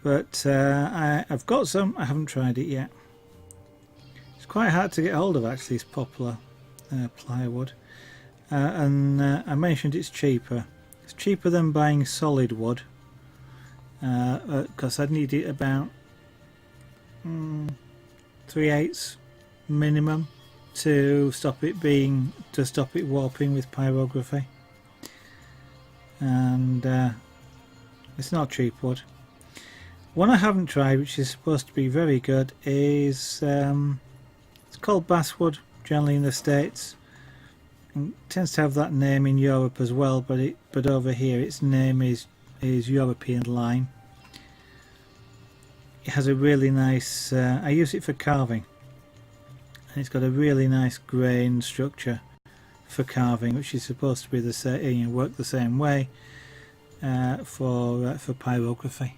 but I've got some. I haven't tried it yet. It's quite hard to get hold of, actually, this poplar plywood, and I mentioned it's cheaper. It's cheaper than buying solid wood, because I'd need it about 3/8 minimum to stop it warping with pyrography, and it's not cheap wood. One I haven't tried, which is supposed to be very good, is it's called basswood, generally in the States. It tends to have that name in Europe as well, but over here its name is European lime. It has a really nice, I use it for carving, and it's got a really nice grain structure for carving, which is supposed to be the same, work the same way for pyrography.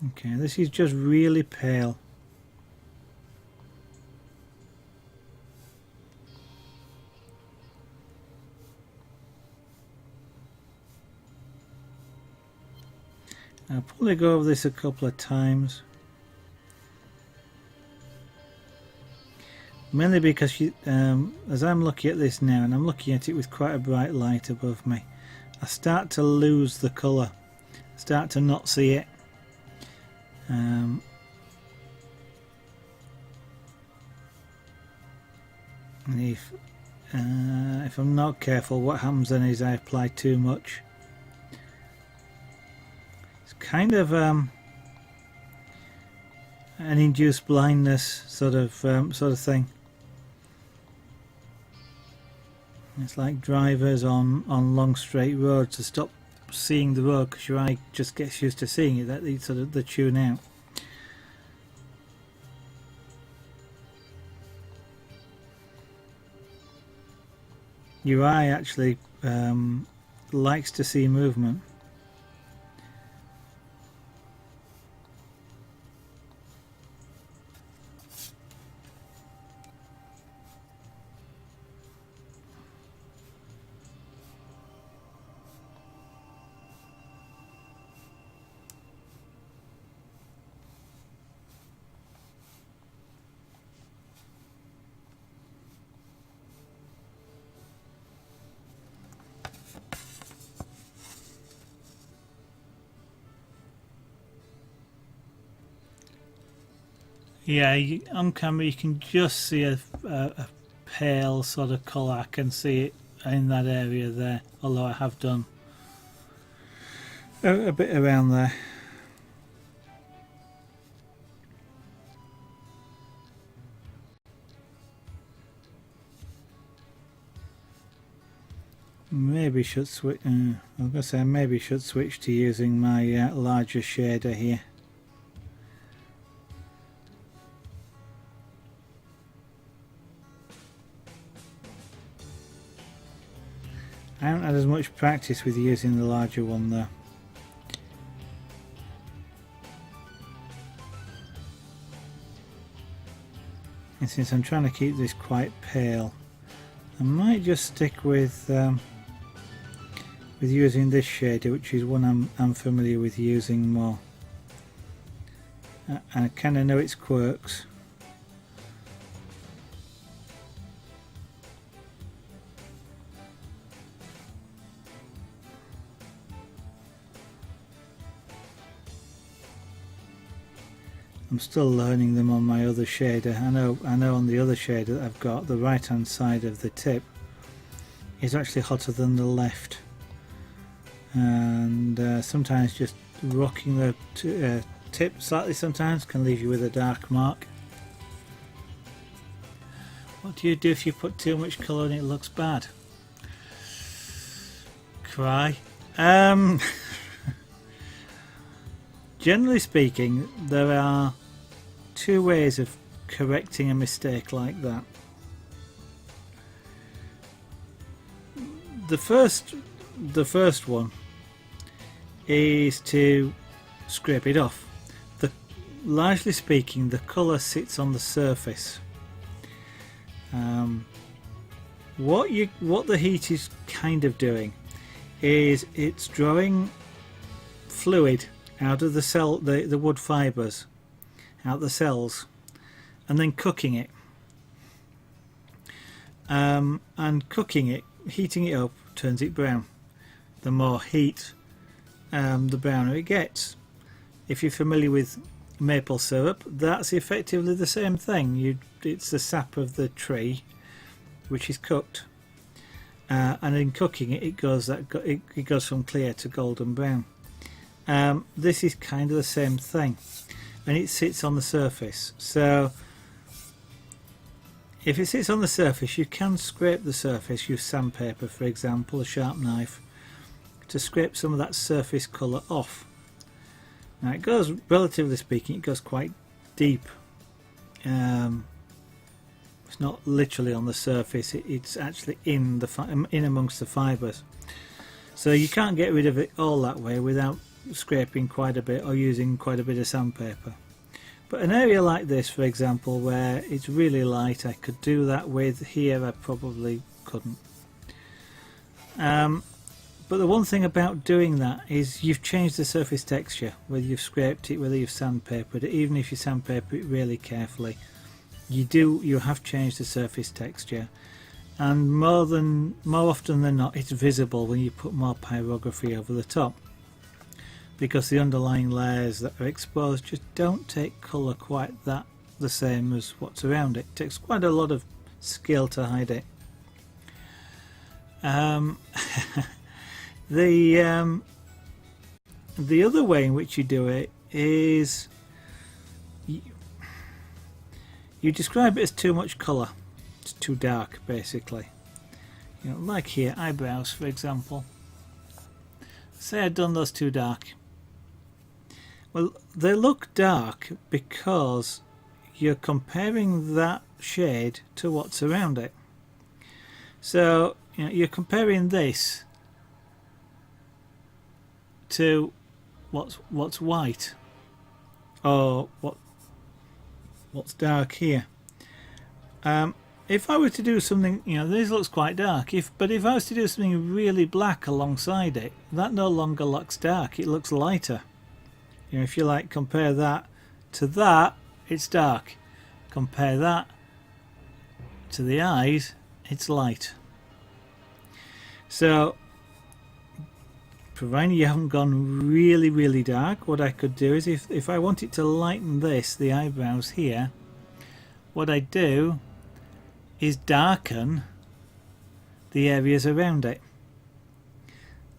Okay, this is just really pale. I'll probably go over this a couple of times, mainly because as I'm looking at this now, and I'm looking at it with quite a bright light above me, I start to lose the colour, start to not see it. And if I'm not careful, what happens then is I apply too much. It's kind of an induced blindness sort of thing. It's like drivers on long straight roads to stop seeing the road because your eye just gets used to seeing it, that they tune out. Your eye actually likes to see movement. Yeah, on camera you can just see a pale sort of colour. I can see it in that area there, although I have done a bit around there. Maybe should switch. I'm gonna say I maybe should switch to using my larger shader here. I haven't had as much practice with using the larger one though. And since I'm trying to keep this quite pale, I might just stick with using this shader, which is one I'm familiar with using more. I kind of know its quirks. I'm still learning them on my other shader. I know on the other shader that I've got, the right hand side of the tip is actually hotter than the left, and sometimes just rocking the tip slightly sometimes can leave you with a dark mark. What do you do if you put too much colour and it looks bad? Cry. Generally speaking, there are two ways of correcting a mistake like that. The first one is to scrape it off. Largely speaking, the colour sits on the surface. What the heat is kind of doing is it's drawing fluid out of the wood fibres, out the cells, and then cooking it. And cooking it, heating it up, turns it brown. The more heat, the browner it gets. If you're familiar with maple syrup, that's effectively the same thing. It's the sap of the tree which is cooked, and in cooking it, it goes from clear to golden brown. This is kind of the same thing, and it sits on the surface. So if it sits on the surface, you can scrape the surface. Use sandpaper, for example, a sharp knife, to scrape some of that surface colour off. Now it goes, relatively speaking, it goes quite deep. It's not literally on the surface, it's actually in amongst the fibres. So you can't get rid of it all that way without scraping quite a bit or using quite a bit of sandpaper. But an area like this, for example, where it's really light, I could do that with. Here I probably couldn't. But the one thing about doing that is you've changed the surface texture, whether you've scraped it, whether you've sandpapered it. Even if you sandpaper it really carefully, you have changed the surface texture, and more often than not, it's visible when you put more pyrography over the top, because the underlying layers that are exposed just don't take colour quite the same as what's around it. It takes quite a lot of skill to hide it. The other way in which you do it is you describe it as too much colour. It's too dark, basically. Like here, eyebrows, for example. Say I'd done those too dark. Well, they look dark because you're comparing that shade to what's around it. So you're comparing this to what's white, or what's dark here. If I were to do something, this looks quite dark. But if I was to do something really black alongside it, that no longer looks dark. It looks lighter. If you compare that to that, it's dark. Compare that to the eyes, it's light. So, providing you haven't gone really, really dark, what I could do is if I wanted to lighten the eyebrows here, what I do is darken the areas around it.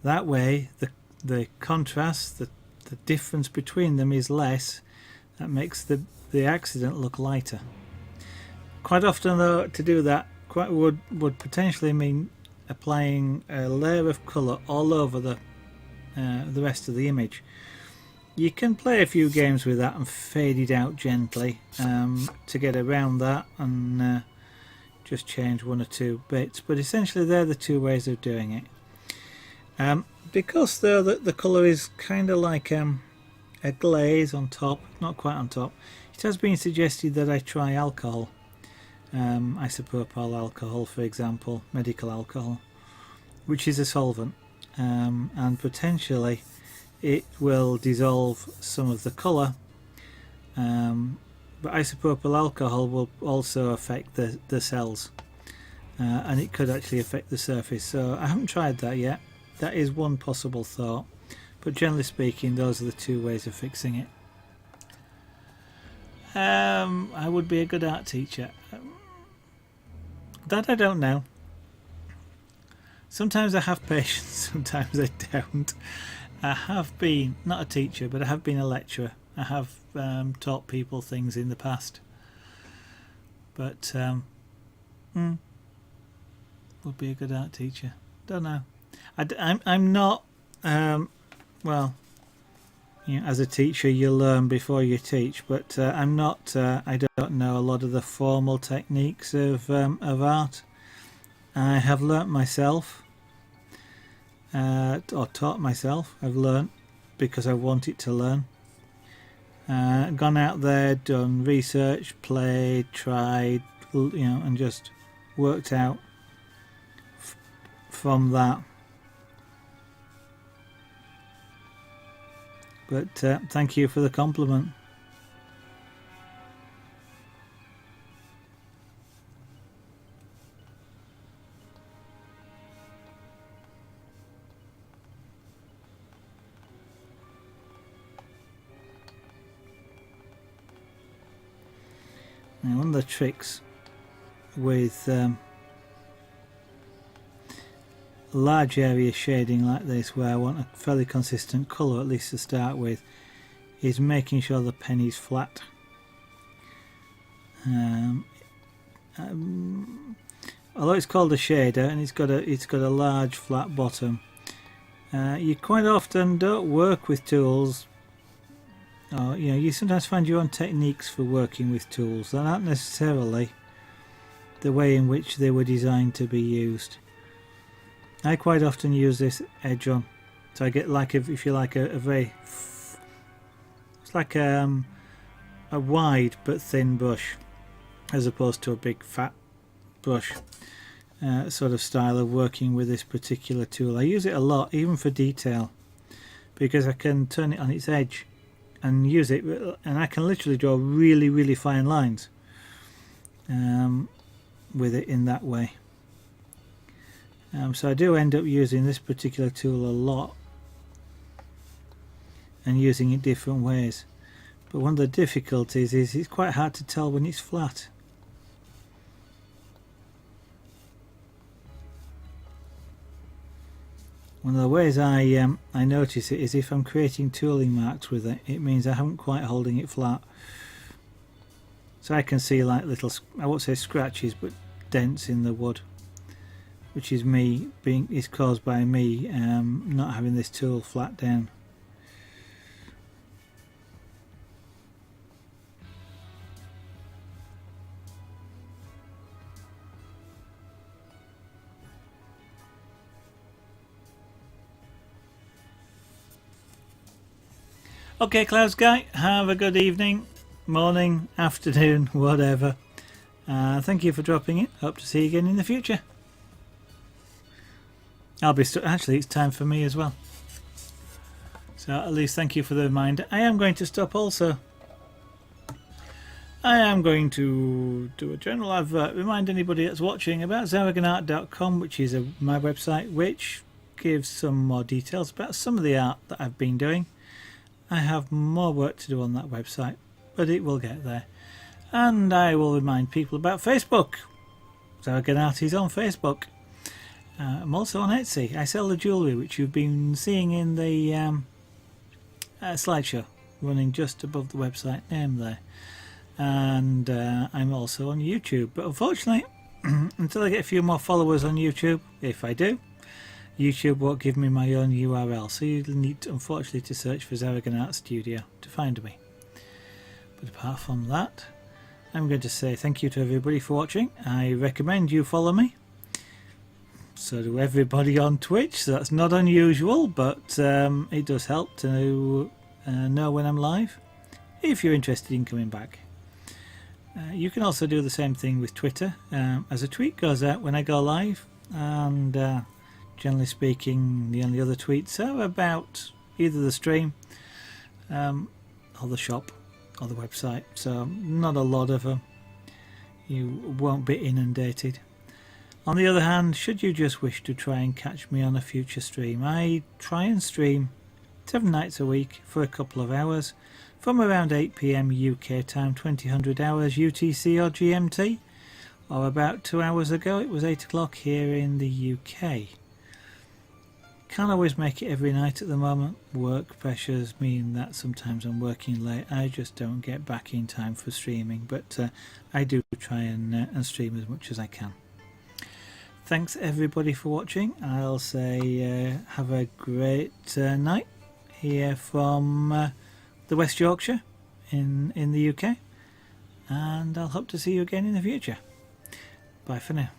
That way the contrast, the difference between them is less. That makes the accident look lighter. Quite often though, to do that would potentially mean applying a layer of colour all over the rest of the image. You can play a few games with that and fade it out gently to get around that, and just change one or two bits, but essentially they're the two ways of doing it. Because though the colour is kind of like a glaze on top, not quite on top, it has been suggested that I try alcohol, isopropyl alcohol, for example, medical alcohol, which is a solvent, and potentially it will dissolve some of the colour, but isopropyl alcohol will also affect the cells, and it could actually affect the surface. So I haven't tried that yet. That is one possible thought, but generally speaking, those are the two ways of fixing it. I would be a good art teacher. That I don't know. Sometimes I have patience, sometimes I don't. I have been, not a teacher, but I have been a lecturer. I have taught people things in the past. But would be a good art teacher. Don't know. I'm not, well, you know, as a teacher you learn before you teach, but I'm not, I don't know a lot of the formal techniques of art. I have learnt myself, or taught myself. I've learnt because I wanted to learn. Gone out there, done research, played, tried, you know, and just worked out from that. But thank you for the compliment. Now, one of the tricks with large area shading like this, where I want a fairly consistent colour, at least to start with, is making sure the pen is flat. Although it's called a shader and it's got a large flat bottom, you quite often don't work with tools. Or, you know, you sometimes find your own techniques for working with tools that aren't necessarily the way in which they were designed to be used. I quite often use this edge on, so I get like if you like a very, it's like a wide but thin brush, as opposed to a big fat brush. Sort of style of working with this particular tool. I use it a lot, even for detail, because I can turn it on its edge and use it, and I can literally draw really, really fine lines with it in that way. So I do end up using this particular tool a lot and using it different ways. But one of the difficulties is it's quite hard to tell when it's flat. One of the ways I notice it is if I'm creating tooling marks with it, it means I haven't quite holding it flat. So I can see like little, I won't say scratches, but dents in the wood, which is caused by me not having this tool flat down. Okay, Clouds Guy, have a good evening, morning, afternoon, whatever. Thank you for dropping in. Hope to see you again in the future. I'll be actually, it's time for me as well. So at least thank you for the reminder. I am going to stop also. I am going to do a general advert. Remind anybody that's watching about zaragonart.com, which is my website, which gives some more details about some of the art that I've been doing. I have more work to do on that website, but it will get there. And I will remind people about Facebook. Zaragonart is on Facebook. I'm also on Etsy. I sell the jewellery, which you've been seeing in the slideshow, running just above the website name there. And I'm also on YouTube. But unfortunately, until I get a few more followers on YouTube, if I do, YouTube won't give me my own URL, so you need, unfortunately, to search for Zaragonart Studio to find me. But apart from that, I'm going to say thank you to everybody for watching. I recommend you follow me. So do everybody on Twitch, so that's not unusual, but it does help to know when I'm live, if you're interested in coming back. You can also do the same thing with Twitter, as a tweet goes out when I go live, and generally speaking, the only other tweets are about either the stream or the shop or the website, so not a lot of them. You won't be inundated. On the other hand, should you just wish to try and catch me on a future stream, I try and stream 7 nights a week for a couple of hours, from around 8 PM UK time, 2000 hours UTC or GMT, or about 2 hours ago it was 8 o'clock here in the UK. Can't always make it every night at the moment. Work pressures mean that sometimes I'm working late. I just don't get back in time for streaming, but I do try and stream as much as I can. Thanks everybody for watching. I'll say have a great night here from the West Yorkshire in the UK, and I'll hope to see you again in the future. Bye for now.